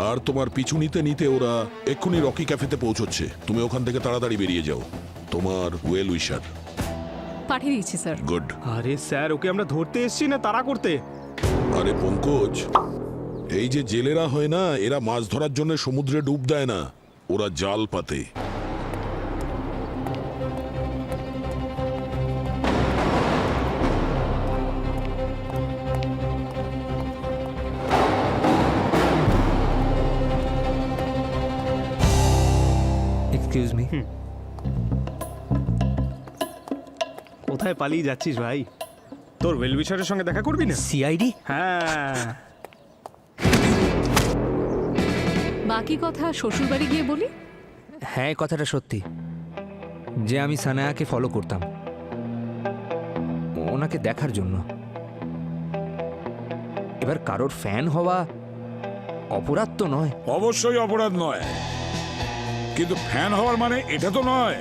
আর তোমার পিছু নিতে নিতে ওরা এক্ষুনি রকি ক্যাফেতে পৌঁছচ্ছে। তুমি ওখান থেকে তাড়াতাড়ি বেরিয়ে যাও। তোমার ওয়েল উইশার। পাঠিয়ে দিচ্ছি স্যার। গুড। আরে স্যার ওকে আমরা ধরতে এসেছি না তাড়া করতে? আরে পঙ্কজ, এই যে জেলেরা হয় না, এরা মাছ ধরার জন্য সমুদ্রে ডুব দেয় না, ওরা জাল পাতে। Excuse me. কোথায় পালিয়ে যাচ্ছিস ভাই? তোর ওয়েলউইশারের সঙ্গে দেখা করবি না? সিআইডি? হ্যাঁ। বাকি কথা শ্বশুরবাড়ি গিয়ে বলি। হ্যাঁ, এই কথাটা সত্যি যে আমি সানায়াকে ফলো করতাম ওনাকে দেখার জন্য। এবার কারোর ফ্যান হওয়া অপরাধ তো নয়। অবশ্যই অপরাধ নয়, কিন্তু ফ্যান হওয়ার মানে এটা তো নয়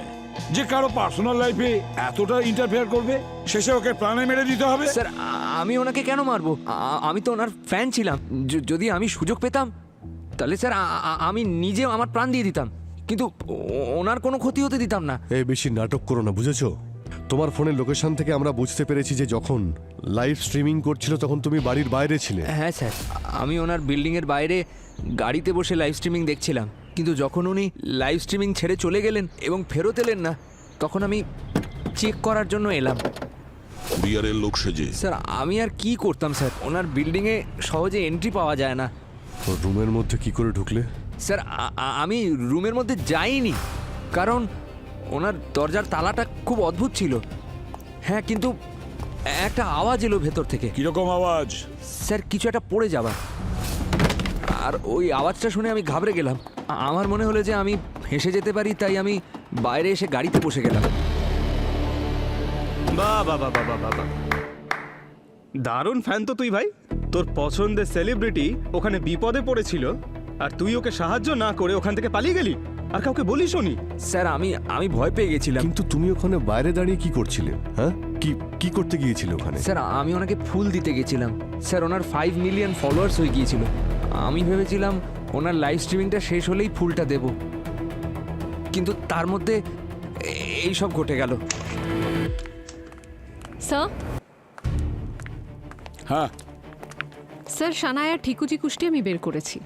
যে কারো পার্সোনাল লাইফে এতটা ইন্টারফেয়ার করবে, শেষে ওকে প্রাণে মেরে দিতে হবে। স্যার আমি ওনাকে কেন মারবো? আমি তো ওনার ফ্যান ছিলাম। যদি আমি সুযোগ পেতাম তাহলে স্যার আমি নিজে আমার প্রাণ দিয়ে দিতাম, কিন্তু ওনার কোনো ক্ষতি হতে দিতাম না। এই বেশি নাটক করো না, বুঝেছো? তোমার ফোনের লোকেশন থেকে আমরা বুঝতে পেরেছি যে যখন লাইভ স্ট্রিমিং করছিল তখন তুমি বাড়ির বাইরে ছিলে। হ্যাঁ স্যার, আমি ওনার বিল্ডিংয়ের বাইরে গাড়িতে বসে লাইভ স্ট্রিমিং দেখছিলাম, কিন্তু যখন উনি লাইভ স্ট্রিমিং ছেড়ে চলে গেলেন এবং ফেরত এলেন না, তখন আমি চেক করার জন্য এলাম। কুরিয়ারের লোক সেজে। স্যার আমি আর কি করতাম স্যার, ওনার বিল্ডিংয়ে সহজে এন্ট্রি পাওয়া যায় না। ওর রুমের মধ্যে কি করে ঢুকলে? স্যার আমি রুমের মধ্যে যাইনি, কারণ ওনার দরজার তালাটা খুব অদ্ভুত ছিল। হ্যাঁ, কিন্তু একটা আওয়াজ এলো ভেতর থেকে। কিরকম আওয়াজ? স্যার কিছু একটা পড়ে যাওয়া, আর ওই আওয়াজটা শুনে আমি ঘাবড়ে গেলাম। আমার মনে হলো যে আমি ফেঁসে যেতে পারি, তাই আমি বাইরে এসে গাড়িতে বসে গেলাম। বাহ বাহ বাহ বাহ বাহ বাহ, দারুণ ফ্যান তো তুই ভাই। তোর পছন্দের সেলিব্রিটি ওখানে বিপদে পড়েছিল আর তুই ওকে সাহায্য না করে ওখান থেকে পালিয়ে গেলি, আর কাউকে বলিস নি। স্যার আমি ভয় পেয়ে গেছিলাম। কিন্তু তুমি ওখানে বাইরে দাঁড়িয়ে কি করছিলে? হ্যাঁ, কি করতে গিয়েছিলে ওখানে? স্যার আমি ওনাকে ফুল দিতে গেছিলাম। স্যার ওনার 5 মিলিয়ন ফলোয়ার্স হয়ে গিয়েছিল। আমি ভেবেছিলাম ওনার লাইভ স্ট্রিমিংটা শেষ হলেই ফুলটা দেব, কিন্তু তার মধ্যে এই সব ঘটে গেল। স্যার হ্যাঁ স্যার, সানায়ার ঠিকুজি কুষ্টি আমি বের করেছি,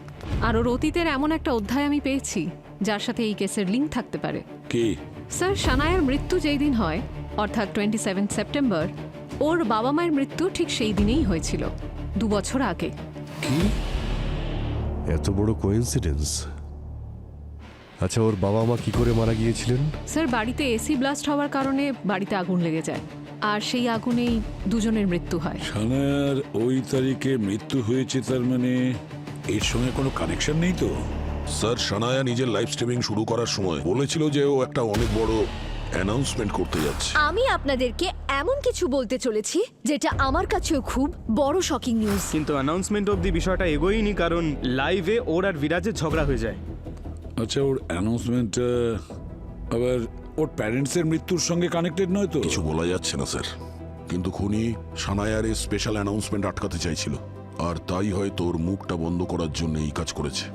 আর ওর অতীতের এমন একটা অধ্যায় আমি পেয়েছি যার সাথে এই কেসের লিঙ্ক থাকতে পারে। কি? স্যার সানায়ার মৃত্যু যেই দিন হয়, অর্থাৎ 27 সেপ্টেম্বর, ওর বাবা মায়ের মৃত্যু ঠিক সেই দিনেই হয়েছিল, 2 বছর আগে। কি এত বড় কোইন্সিডেন্স! আচ্ছা, ওর বাবা মা কি করে মারা গিয়েছিলেন? স্যার বাড়িতে এসি ব্লাস্ট হওয়ার কারণে বাড়িতে আগুন লেগে যায়, আর সেই আগুনেই দুজনের মৃত্যু হয়। সানায়ার ওই তারিখে মৃত্যু হয়েছে, তার মানে এর সঙ্গে কোনো কানেকশন নেই তো? স্যার, সানায়া নিজের লাইভ স্ট্রিমিং শুরু করার সময় বলেছিল যে ও একটা অনেক বড় অ্যানাউন্সমেন্ট করতে যাচ্ছে। আমি আপনাদেরকে এমন কিছু বলতে চলেছি যেটা আমার কাছেও খুব বড় শকিং নিউজ। কিন্তু অ্যানাউন্সমেন্ট অবধি বিষয়টা এগোয়নি, কারণ লাইভে ওর আর বিরাজের ঝগড়া হয়ে যায়। আচ্ছা, ওর অ্যানাউন্সমেন্টটা আবার ওর প্যারেন্টসের মৃত্যুর সঙ্গে কানেক্টেড নয় তো? কিছু বলা যাচ্ছে না স্যার। কিন্তু খুনি সানায়ার এই স্পেশাল অ্যানাউন্সমেন্ট আটকাতে চাইছিল, আর তাই হয় তোর মুখটা বন্ধ করার জন্য এই কাজ করেছে।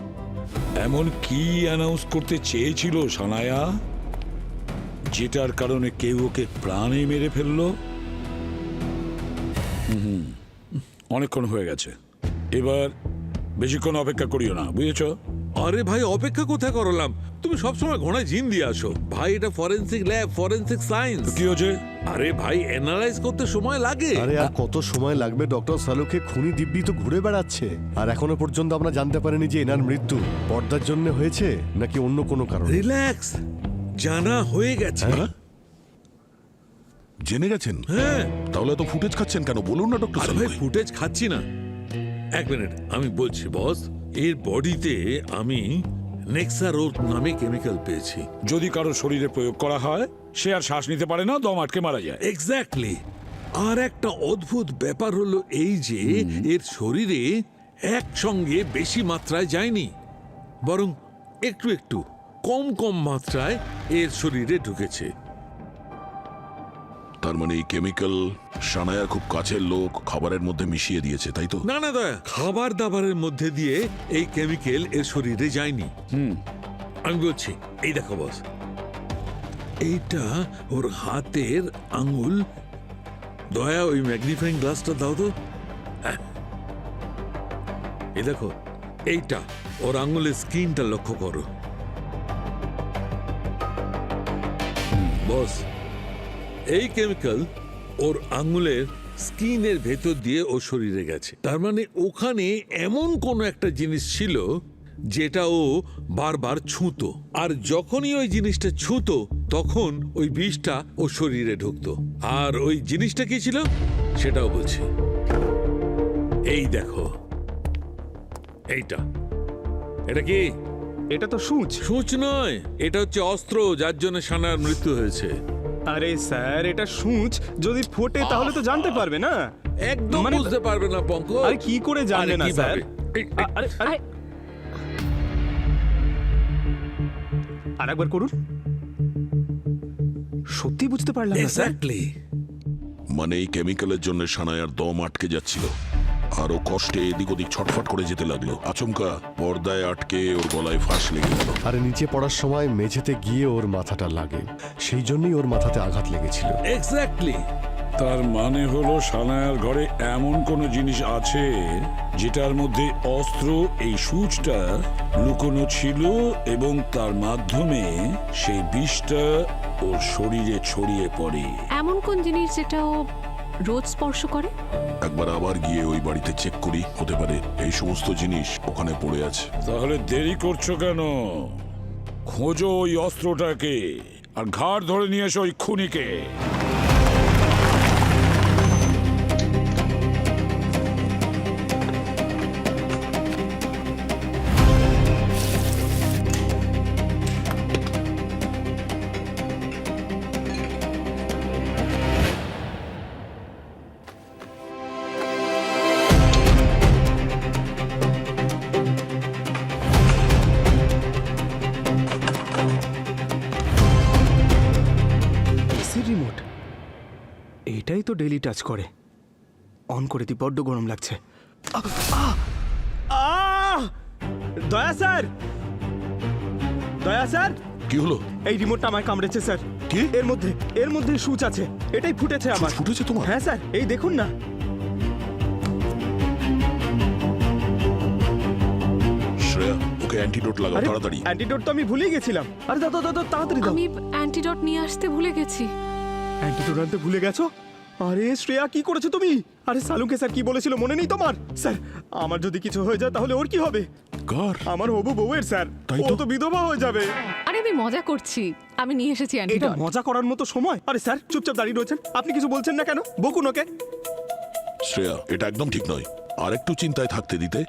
এমন কি অ্যানাউন্স করতে চেয়েছিল সানায়া, যেটার কারণে কেউ ওকে প্রাণে মেরে ফেললো? অনেকক্ষণ হয়ে গেছে, এবার বেশিক্ষণ অপেক্ষা করিও না, বুঝেছো? আরে ভাই, অপেক্ষা কোথায় করলাম? তুমি সবসময় ঘোড়ায় জিন দিয়ে আসো ভাই। এটা ফরেন্সিক ল্যাব, ফরেন্সিক সায়েন্স। কি হয়েছে? আরে ভাই, অ্যানালাইজ করতে সময় লাগে। আরে আর কত সময় লাগবে? ডক্টর সালুকে খুনি দিব্যি তো ঘুরে বেড়াচ্ছে, আর এখনো পর্যন্ত আমরা জানতে পারিনি যে এনার মৃত্যু পর্দার জন্য হয়েছে নাকি অন্য কোনো কারণে। রিল্যাক্স, জানা হয়ে গেছে। হ্যাঁ? জেনে গেছেন? হ্যাঁ। তাহলে তো ফুটেজ খাচ্ছেন কেন? বলুন না ডক্টর আরে সালু ভাই, ভাই। ফুটেজ খাচ্ছি না, এক মিনিট আমি বলছি বস। এর বডিতে আমি নেক্সারোল নামে কেমিক্যাল পেয়েছি। যদি কারো শরীরে প্রয়োগ করা হয়, সে আর শ্বাস নিতে পারে না, দম আটকে মারা যায়। এক্স্যাক্টলি। আর একটা অদ্ভুত ব্যাপার হলো এই যে এর শরীরে একসঙ্গে বেশি মাত্রায় যায়নি, বরং একটু একটু কম কম মাত্রায় এর শরীরে ঢুকেছে। তার মানে এই কেমিক্যাল সানায়ার খুব কাছের লোক খাবারের মধ্যে মিশিয়ে দিয়েছে, তাই তো? না না দয়া, খাবার দাবারের মধ্যে দিয়ে এই কেমিক্যাল এর শরীরে যায়নি। আমি বলছি, এই দেখো বস, এইটা ওর হাতের আঙুল। দয়া, ওই ম্যাগনিফাইং গ্লাসটা দাও তো। হ্যাঁ। এই দেখো, এইটা ওর আঙুলের স্কিনটা লক্ষ্য করো বস। এই কেমিক্যাল ওর আঙুলের স্কিনের ভেতর দিয়ে ওর শরীরে গেছে। তার মানে ওখানে এমন কোনো একটা জিনিস ছিল যেটা ও বারবার ছুঁতো, আর যখনই ওই জিনিসটা ছুঁতো তখন ওই বিষটা ওর শরীরে ঢুকতো। আর ওই জিনিসটা কি ছিল সেটাও বলছি। এই দেখো, এইটা, এটা কি? এটা তো সূচ। সূচ নয়, এটা হচ্ছে অস্ত্র, যার জন্য সানার মৃত্যু হয়েছে। আরে স্যার, এটা সূচ, যদি ফোটে তাহলে তো জানতে পারবে না। একদম বুঝতে পারবে না পঙ্কজ। আরে কি করে জানবে না স্যার? আরে আরে, আরেকবার করুন। সত্যি বুঝতে পারলাম না স্যার। এক্স্যাক্টলি। মানে এই কেমিক্যালের জন্য সানায়ার দম আটকে যাচ্ছিল, আর ও কষ্টে এদিক ওদিক ছটফট করে যেতে লাগলো। আচমকা পর্দায় আটকে ওর গলায় ফাঁস লেগে গেল। আর নিচে পড়ার সময় মেঝেতে গিয়ে ওর মাথাটা লাগে, সেই জন্যই ওর মাথাতে আঘাত লেগেছিল। এক্স্যাক্টলি। তার মানে হলো সানায়ার ঘরে এমন কোনো জিনিস আছে যেটার মধ্যে অস্ত্র, এই সূচটা লুকোনো ছিল, এবং তার মাধ্যমে সেই বিষটা ওর শরীরে ছড়িয়ে পড়ে। এমন কোন জিনিস যেটা ও রোজ স্পর্শ করে? একবার আবার গিয়ে ওই বাড়িতে চেক করি, হতে পারে এই সমস্ত জিনিস ওখানে পড়ে আছে। তাহলে দেরি করছো কেন? খোঁজো ওই অস্ত্রটাকে, আর ঘাড় ধরে নিয়ে এসো ওই খুনিকে। এসির রিমোট, এইটাই তো ডেইলি টাচ করে। অন করে দি, বড্ড গরম লাগছে। দয়া স্যার, দয়া স্যার, কি হলো? এই রিমোটটা আমায় কামড়েছে স্যার। কি? এর মধ্যে সূচ আছে, এটাই ফুটেছে আমার। ফুটেছে তোমার? হ্যাঁ স্যার, এই দেখুন না। শ্রেয়া, ওকে অ্যান্টিডোট লাগাও আরে তাড়াতাড়ি। অ্যান্টিডোট তো আমি ভুলেই গেছিলাম। আরে দাও দাও দাও, তাড়াতাড়ি দাও। আমি অ্যান্টিডট নিয়ে আসতে ভুলে গেছি। অ্যান্টিডোট আনতে ভুলে গেছো? আরে শ্রেয়া, কি করেছো তুমি? আরে সালুকে স্যার কি বলেছিল মনে নেই তোমার? স্যার, আমার যদি কিছু হয়ে যায় তাহলে ওর কি হবে? কার? আমার হবু বউয়ের স্যার। তাই ও তো বিধবা হয়ে যাবে। আরে আমি মজা করছি, আমি নিয়ে এসেছি এটা অ্যান্টিডট। মজা করার মতো সময়? আরে স্যার, চুপচাপ দাঁড়িয়ে রয়েছেন, আপনি কিছু বলছেন না কেন? বকুন ওকে। শ্রেয়া, এটা একদম ঠিক নয়, আর একটু চিন্তায় থাকতে দিতে।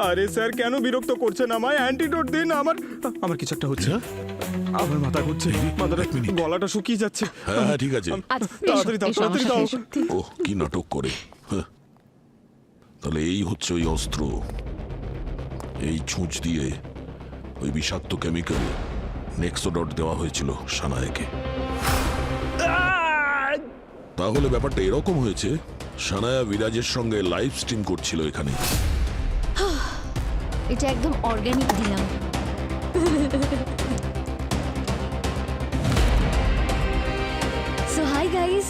আরে স্যার, কেন বিরক্ত করছেন আমায়? অ্যান্টিডোট দিন। আমার কিছু একটা হচ্ছে। আমার মাথা ঘুরছে, মাথাটা, গলাটা শুকিয়ে যাচ্ছে। হ্যাঁ হ্যাঁ, ঠিক আছে। আচ্ছা, তাড়াতাড়ি দাও, এসো, তাড়াতাড়ি এসো, দাও। এসো। ওহ, কি নাটক করে। হ্যাঁ। তাহলে এই হচ্ছে ওই অস্ত্র। এই ছুঁচ দিয়ে ওই বিষাক্ত কেমিক্যাল নেক্সোডট দেওয়া হয়েছিল সানায়াকে। তাহলে ব্যাপারটা এরকম হয়েছে, সানায়া বিরাজের সঙ্গে লাইভ স্ট্রিম করছিল এখানে। এটা একদম অর্গানিক দিলাম। সো হাই গাইস,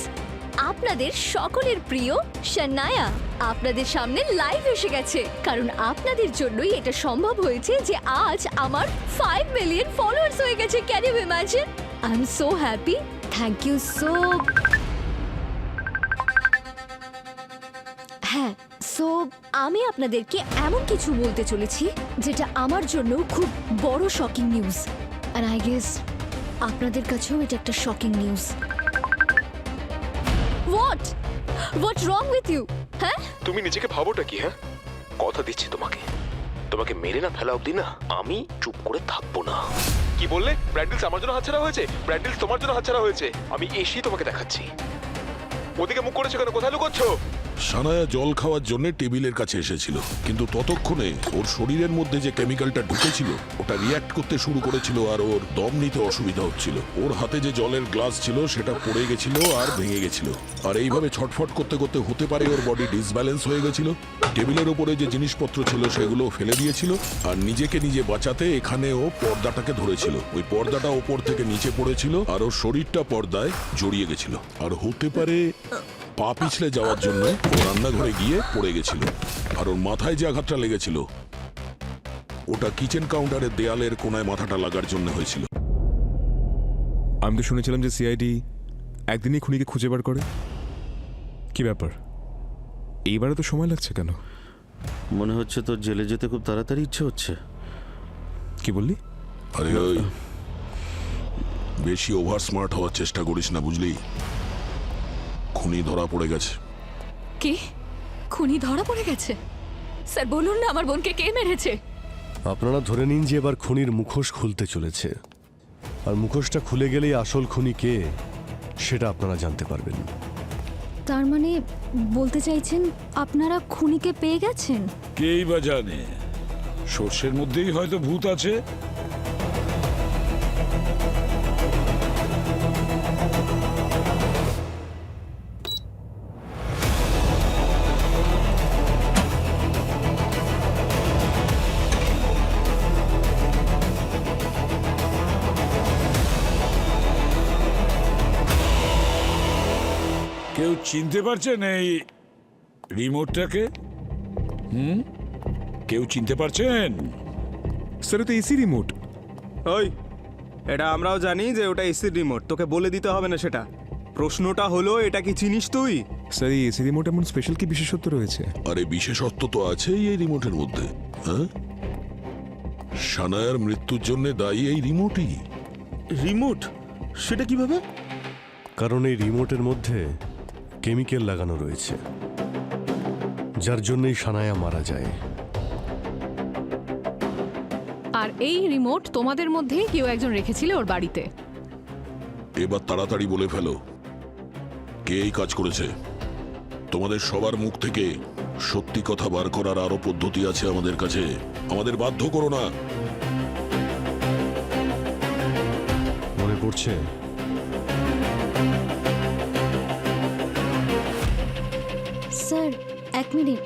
আপনাদের সকলের প্রিয় শানায়া আপনাদের সামনে লাইভ এসে গেছে, কারণ আপনাদের জন্যই এটা সম্ভব হয়েছে যে আজ আমার 5 মিলিয়ন ফলোয়ার্স হয়ে গেছে। Can you imagine? I am so happy. Thank you so. হ্যাঁ, সো আমি আপনাদেরকে এমন কিছু বলতে চলেছি যেটা আমার জন্য খুব বড় শকিং নিউজ, আর আই গেস আপনাদের কাছেও এটা একটা shocking news. What wrong with you? হ্যাঁ, তুমি নিজেকে ভাবোটা কি? হ্যাঁ, কথা দিচ্ছি তোমাকে, তোমাকে মেরে না ফেলা অবধি না আমি চুপ করে থাকবো না। কি বললে? ব্র্যান্ডেলস আমার জন্য হাতছাড়া হয়েছে? ব্র্যান্ডেলস তোমার জন্য হাতছাড়া হয়েছে? আমি এসেই তোমাকে দেখাচ্ছি। ওদিকে মুখ করেছো কেন? কোথায় লুকোচ্ছো? সানায়া জল খাওয়ার জন্য টেবিলের কাছে এসেছিল, কিন্তু ততক্ষণে ওর শরীরের মধ্যে যে কেমিক্যালটা ঢুকেছিল ওটা রিয়্যাক্ট করতে শুরু করেছিল, আর ওর দম নিতে অসুবিধা হচ্ছিল। ওর হাতে যে জলের গ্লাস ছিল সেটা পড়ে গেছিল আর ভেঙে গেছিল, আর এইভাবে ছটফট করতে করতে হতে পারে ওর বডি ডিসব্যালেন্স হয়ে গেছিল। টেবিলের ওপরে যে জিনিসপত্র ছিল সেগুলো ফেলে দিয়েছিল, আর নিজেকে নিজে বাঁচাতে এখানে ও পর্দাটাকে ধরেছিল। ওই পর্দাটা ওপর থেকে নিচে পড়েছিল আর ওর শরীরটা পর্দায় জড়িয়ে গেছিল, আর হতে পারে পা পিছলে যাওয়ার জন্য ও রান্নাঘরে গিয়ে পড়ে গেছিল। আর ওর মাথায় যে আঘাতটা লেগেছিল ওটা কিচেন কাউন্টারের দেয়ালের কোনায় মাথাটা লাগার জন্য হয়েছিল। আমি তো শুনেছিলাম যে সিআইডি একদিনই খুনিকে খুঁজে বার করে। কি ব্যাপার, এইবারে তো সময় লাগছে কেন? মনে হচ্ছে তোর জেলে যেতে খুব তাড়াতাড়ি ইচ্ছে হচ্ছে। কি বললি? আরে ওই বেশি ওভার স্মার্ট হওয়ার চেষ্টা করিস না, বুঝলি? খুনি ধরা পড়ে গেছে। কি? খুনি ধরা পড়ে গেছে? স্যার বলুন না আমার বোনকে কে মেরেছে। আপনারা ধরে নিন যে এবার খুনির মুখোশ খুলতে চলেছে, আর মুখোশটা খুলে গেলেই আসল খুনি কে সেটা আপনারা জানতে পারবেন। তার মানে বলতে চাইছেন আপনারা খুনিকে পেয়ে গেছেন? কেই বা জানে, সর্ষের মধ্যেই হয়তো ভূত আছে। কেউ চিনতে পারছেন এই রিমোটটাকে? কেউ চিনতে পারছেন? স্যার, তো এসি রিমোট। ওই, এটা আমরাও জানি যে ওটা এসির রিমোট, তোকে বলে দিতে হবে না সেটা। প্রশ্নটা হলো এটা কি চিনিস তুই? স্যার, এই এসি রিমোট এমন স্পেশাল কি বিশেষত্ব রয়েছে? আরে বিশেষত্ব তো আছেই এই রিমোটের মধ্যে। হ্যাঁ, সানায়ার মৃত্যুর জন্য দায়ী এই রিমোটই। রিমোট? সেটা কিভাবে? কারণ এই রিমোটের মধ্যে কেমিক্যাল লাগানো রয়েছে, যার জন্যই সানায়া মারা যায়। আর এই রিমোট তোমাদের মধ্যেই কেউ একজন রেখেছিল ওর বাড়িতে। এবার তাড়াতাড়ি বলে ফেলো কে এই কাজ করেছে। তোমাদের সবার মুখ থেকে সত্যি কথা বার করার আরো পদ্ধতি আছে আমাদের কাছে। আমাদের বাধ্য করো না। মনে পড়ছে? স্যার, এক মিনিট,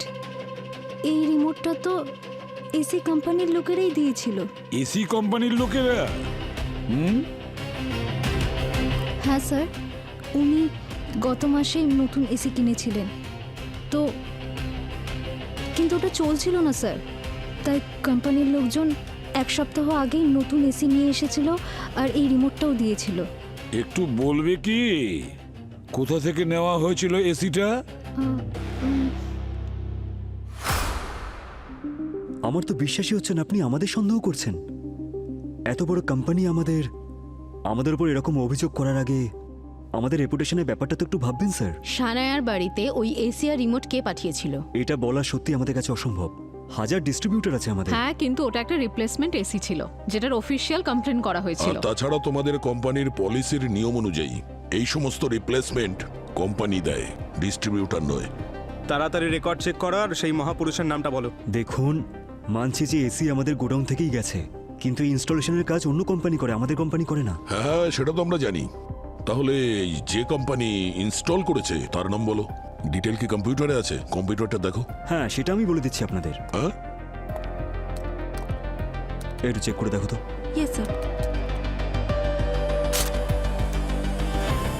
এই রিমোটটা তো এসি কোম্পানির লোকেরাই দিয়েছিল। এসি কোম্পানির লোকেরা? হ্যাঁ স্যার, উনি গত মাসে নতুন এসি কিনেছিলেন, তো কিন্তু ওটা চলছিল না স্যার, তাই কোম্পানির লোকজন এক সপ্তাহ আগেই নতুন এসি নিয়ে এসেছিল আর এই রিমোটটাও দিয়েছিল। একটু বলবে কি কোথা থেকে নেওয়া হয়েছিল এসিটা? আমার তো বিশ্বাসই হচ্ছে না আপনি আমাদের সন্দেহ করছেন। এত বড় কোম্পানি আমাদের উপর এরকম অভিযোগ করার আগে আমাদের রেপুটেশনের ব্যাপারটা তো একটু ভাববেন স্যার। সানায়ার বাড়িতে ওই এসি আর রিমোট কে পাঠিয়েছিল? এটা বলা সত্যি আমাদের কাছে অসম্ভব। হাজার ডিস্ট্রিবিউটর আছে আমাদের। হ্যাঁ, কিন্তু ওটা একটা রিপ্লেসমেন্ট এসি ছিল, যেটার অফিসিয়াল কমপ্লেন করা আর হয়েছিল। তাছাড়া তোমাদের কোম্পানির পলিসির নিয়ম অনুযায়ী এই সমস্ত রিপ্লেসমেন্ট কোম্পানি দেয়, ডিস্ট্রিবিউটর নয়। তাড়াতাড়ি রেকর্ড চেক করো আর সেই মহাপুরুষের নামটা বলো। দেখুন, মানছি যে এসি আমাদের গোডাউন থেকেই গেছে, কিন্তু ইনস্টলেশনের কাজ অন্য কোম্পানি করে, আমাদের কোম্পানি করে না। হ্যাঁ, সেটা তো আমরা জানি, তাহলে এই যে কোম্পানি ইনস্টল করেছে তার নাম বলো। ডিটেল কি কম্পিউটারে আছে? কম্পিউটারটা দেখো। হ্যাঁ, সেটা আমি বলে দিচ্ছি আপনাদের। হ্যাঁ, একটু চেক করে দেখো তো। Yes sir.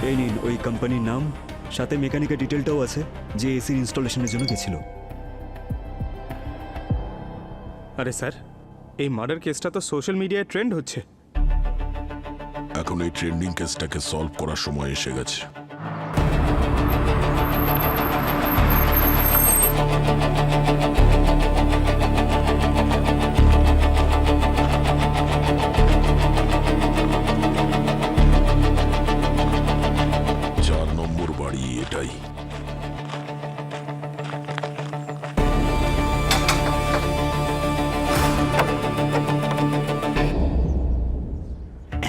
এই নিন ওই কোম্পানির নাম, সাথে মেকানিকের ডিটেলটাও আছে যে এসির ইনস্টলেশনের জন্য গেছিল। আরে স্যার, এই মার্ডার কেসটা তো সোশ্যাল মিডিয়ায় ট্রেন্ড হচ্ছে। এখন এই ট্রেন্ডিং কেসটাকে সলভ করার সময় এসে গেছে। চার নম্বর বাড়ি এটাই।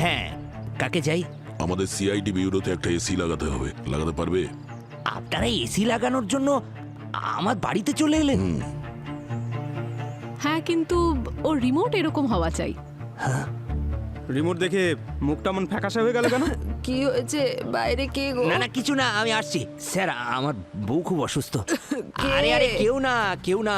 হ্যাঁ, কাকে চাই? আমাদের সিআইডি বিউরোতে একটা এসি লাগাতে হবে। লাগাতে পারবে? আপনারা এসি লাগানোর জন্য আমার বাড়িতে চলে এলেন? হ্যাঁ, কিন্তু ওর রিমোট এরকম হওয়া চাই। রিমোট দেখে মুখটা মন ফ্যাকাশে হয়ে গেল কেন? কি হয়েছে? বাইরে কে গো? না না, কিছু না, আমি আসছি। স্যার, আমার বউ খুব অসুস্থ। আরে আরে, কেউ না কেউ না।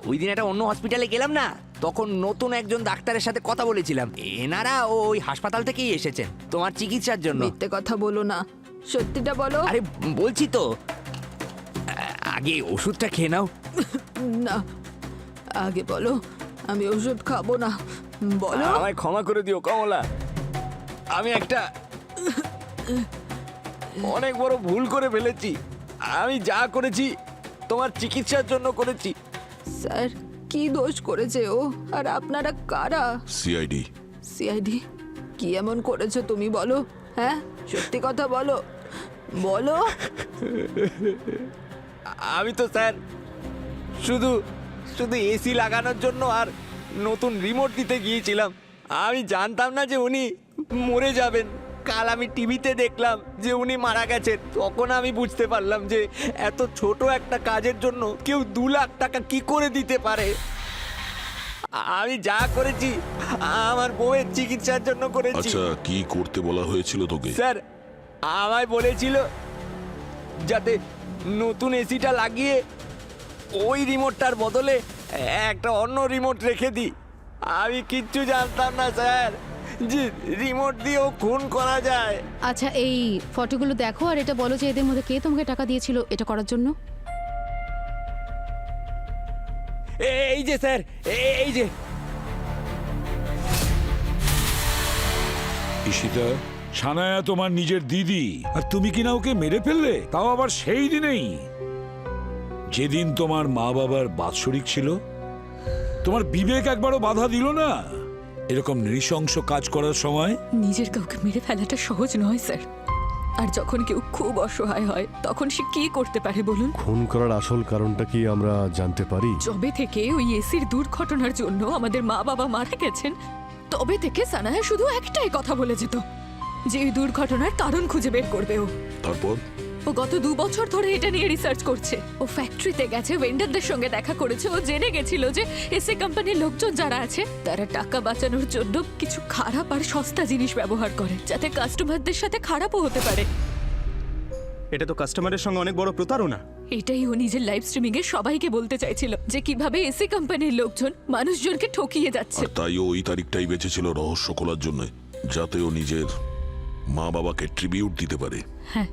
ওই দিন একটা অন্য হসপিটালে গেলাম না, তখন নতুন একজন ডাক্তারের সাথে কথা বলেছিলাম। এনারা ওই হাসপাতাল থেকেই এসেছেন তোমার চিকিৎসার জন্য। মিথ্যে কথা বলো না, সত্যিটা বলো। আরে বলছি তো, আগে ওষুধটা খেয়ে নাও। না, আগে বলো। আমি ওষুধ খাবো না, বলো। আমায় ক্ষমা করে দিও কমলা, আমি একটা অনেক বড় ভুল করে ফেলেছি। আমি যা করেছি তোমার চিকিৎসার জন্য করেছি। স্যার, কি দোষ করেছে ও? আর আপনারা কারা? সিআইডি। সিআইডি? কি এমন করেছো তুমি বলো? হ্যাঁ, সত্যি কথা বলো, বলো। আমি তো স্যার শুধু শুধু এসি লাগানোর জন্য আর নতুন রিমোট দিতে গিয়েছিলাম। আমি জানতাম না যে উনি মরে যাবেন। কাল আমি টিভিতে দেখলাম যে উনি মারা গেছেন, তখন আমি বুঝতে পারলাম যে এত ছোট একটা কাজের জন্য কেউ 2 লাখ টাকা কি করে দিতে পারে। আমি যা করেছি আমার বউয়ের চিকিৎসার জন্য করেছি। আচ্ছা, কি করতে বলা হয়েছিল তোকে? স্যার, আমায় বলেছিল যাতে নতুন এসিটা লাগিয়ে ওই রিমোটটার বদলে একটা অন্য রিমোট রেখে দিই। আমি কিচ্ছু জানতাম না স্যার যে রিমোট দিয়েও খুন করা যায়। আচ্ছা, এই ফটোগুলো দেখো আর এটা বলো যে এদের মধ্যে কে তোমাকে টাকা দিয়েছিল এটা করার জন্য। এই যে স্যার, এই যে। ঈশিতা, সানায়া তোমার নিজের দিদি, আর তুমি কিনা ওকে মেরে ফেললে, তাও আবার সেই দিনেই যেদিন তোমার মা বাবার বাৎসরিক ছিল। তোমার বিবেক একবারও বাধা দিল না এরকম নৃশংস কাজ করার সময়? নিজের কাউকে মেরে ফেলাটা সহজ নয় স্যার। আর যখন কেউ খুব অসহায় হয় তখন সে কি করতে পারে বলুন? খুন করার আসল কারণটা কি আমরা জানতে পারি? যবে থেকে ওই এসির দুর্ঘটনার জন্য আমাদের মা বাবা মারা গেছেন, তবে থেকে সানায়া শুধু একটাই কথা বলে যেত যে এই দুর্ঘটনার কারণ খুঁজে বের করবে ও। তারপর? ও গত 2 বছর ধরে এটা নিয়ে রিসার্চ করছে। ও ফ্যাক্টরিতে গেছে, ভেন্ডারদের সঙ্গে দেখা করেছে। ও জেনে গেছিল যে এসি কোম্পানির লোকজন যারা আছে তারা টাকা বাঁচানোর জন্য কিছু খারাপ আর সস্তা জিনিস ব্যবহার করে, যাতে কাস্টমারদের সাথে খারাপও হতে পারে। এটা তো কাস্টমারের সঙ্গে অনেক বড় প্রতারণা। এটাই ও নিজের লাইভ স্ট্রিমিং এ সবাইকে বলতে চাইছিল যে কিভাবে এসি কোম্পানির লোকজন মানুষজনকে ঠকিয়ে যাচ্ছে। আর তাই ও ওই তারিখটাই বেঁচেছিল রহস্য খোলার জন্য, যাতে ও নিজের মা বাবাকে ট্রিবিউট দিতে পারে। হ্যাঁ,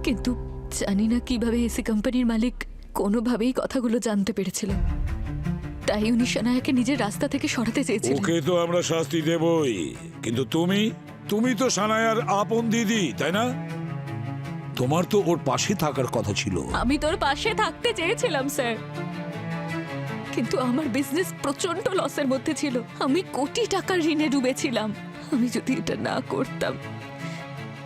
কিন্তু জানি না কিভাবে এসি কোম্পানির মালিক কোনোভাবেই কথাগুলো জানতে পেরেছিল। তাই উনি সানায়াকে নিজের রাস্তা থেকে সরাতে চেয়েছিলেন। ওকে তো আমরা শাস্তি দেবই, কিন্তু তুমি তো সানায়ার আপন দিদি, তাই না? তোমার তো ওর পাশে থাকার কথা ছিল। আমি তোর পাশে থাকতে চেয়েছিলাম স্যার, কিন্তু আমার বিজনেস প্রচন্ড লসের মধ্যে ছিল। আমি কোটি টাকার ঋণে ডুবেছিলাম। আমি যদি এটা না করতাম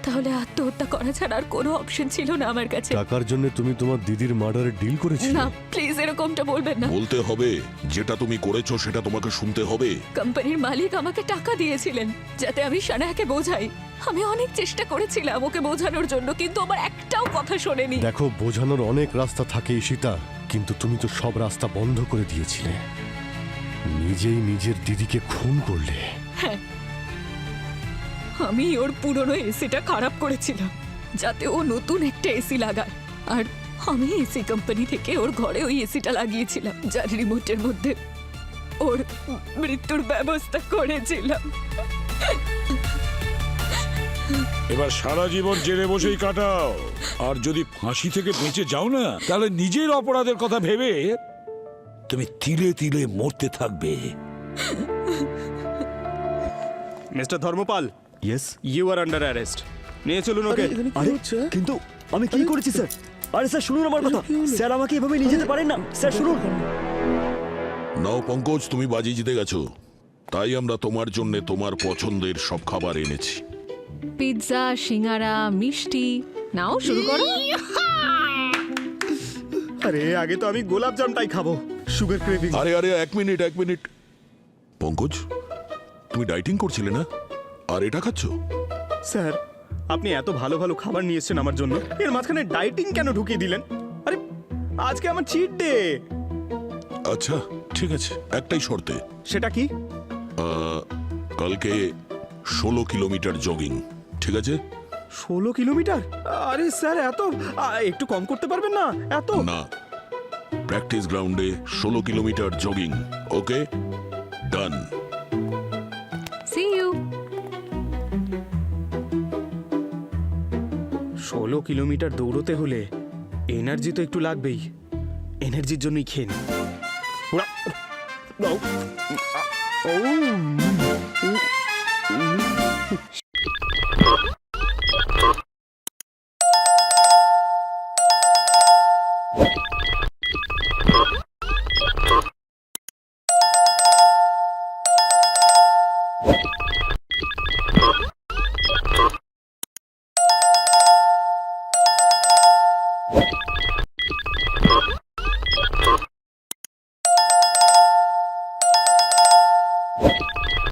তাহলে আত্মহত্যা করা ছাড়া আর কোনো অপশন ছিল না আমার কাছে। টাকার জন্য তুমি তোমার দিদির মার্ডারের ডিল করেছিলে? না, প্লিজ এরকমটা বলবেন না। বলতে হবে, যেটা তুমি করেছো সেটা তোমাকে শুনতে হবে। কোম্পানির মালিক আমাকে টাকা দিয়েছিলেন যাতে আমি সানায়াকে বোঝাই। আমি অনেক চেষ্টা করেছিলাম ওকে বোঝানোর জন্য, কিন্তু আমার একটাও কথা শোনেনি। দেখো, বোঝানোর অনেক রাস্তা থাকে ঈশিতা, কিন্তু তুমি তো সব রাস্তা বন্ধ করে দিয়েছিলে। নিজেই নিজের দিদিকে খুন করলে। হ্যাঁ, আমি ওর পুরনো এসিটা খারাপ করেছিলাম যাতে ও নতুন একটা এসি লাগায়। আর আমি এসি কোম্পানি থেকে ওর ঘরে ওই এসিটা লাগিয়েছিলাম, যার রিমোটের মধ্যে ওর মৃত্যুর ব্যবস্থা করেছিলাম। এবার সারা জীবন জেলে বসেই কাটাও, আর যদি ফাঁসি থেকে বেঁচে যাও না, তাহলে নিজের অপরাধের কথা ভেবে তুমি তিলে তিলে মরতে থাকবে। Mister Dharampal, yes. You are under arrest. নিয়ে চলুন ওকে। আরে কিন্তু আমি কি করেছি স্যার? আরে স্যার শুনুন আমার কথা, স্যার আমাকে এভাবে নিয়ে যেতে পারেন না, স্যার শুনুন। নাও পঙ্কজ, তুমি বাজি জিতে গেছো, তাই আমরা তোমার জন্য তোমার পছন্দের সব খাবার এনেছি। পিৎজা, সিঙ্গারা, মিষ্টি, নাও শুরু করো। আরে আগে তো আমি গোলাপ জামটাই খাবো, সুগার ক্রেভিং। আরে আরে এক মিনিট পঙ্কজ, তুমি ডাইটিং করছিলে না, আর এটা খাচ্ছ? স্যার, আপনি এত ভালো ভালো খাবার নিয়ে এসেছেন আমার জন্য, এর মাঝখানে ডাইটিং কেন ঢুকিয়ে দিলেন? আরে আজকে আমার চিট ডে। আচ্ছা ঠিক আছে, একটাই শর্তে। সেটা কি? কালকে 16 কিলোমিটার জগিং, ঠিক আছে? 16 কিলোমিটার? আরে স্যার এত একটু কম করতে পারবেন না? এত না, প্র্যাকটিস গ্রাউন্ডে 16 kilometre jogging, okay? Done. See you. 16 kilometre দৌড়তে হলে এনার্জি তো একটু লাগবেই, এনার্জির জন্যই খেয়ে নিই। ও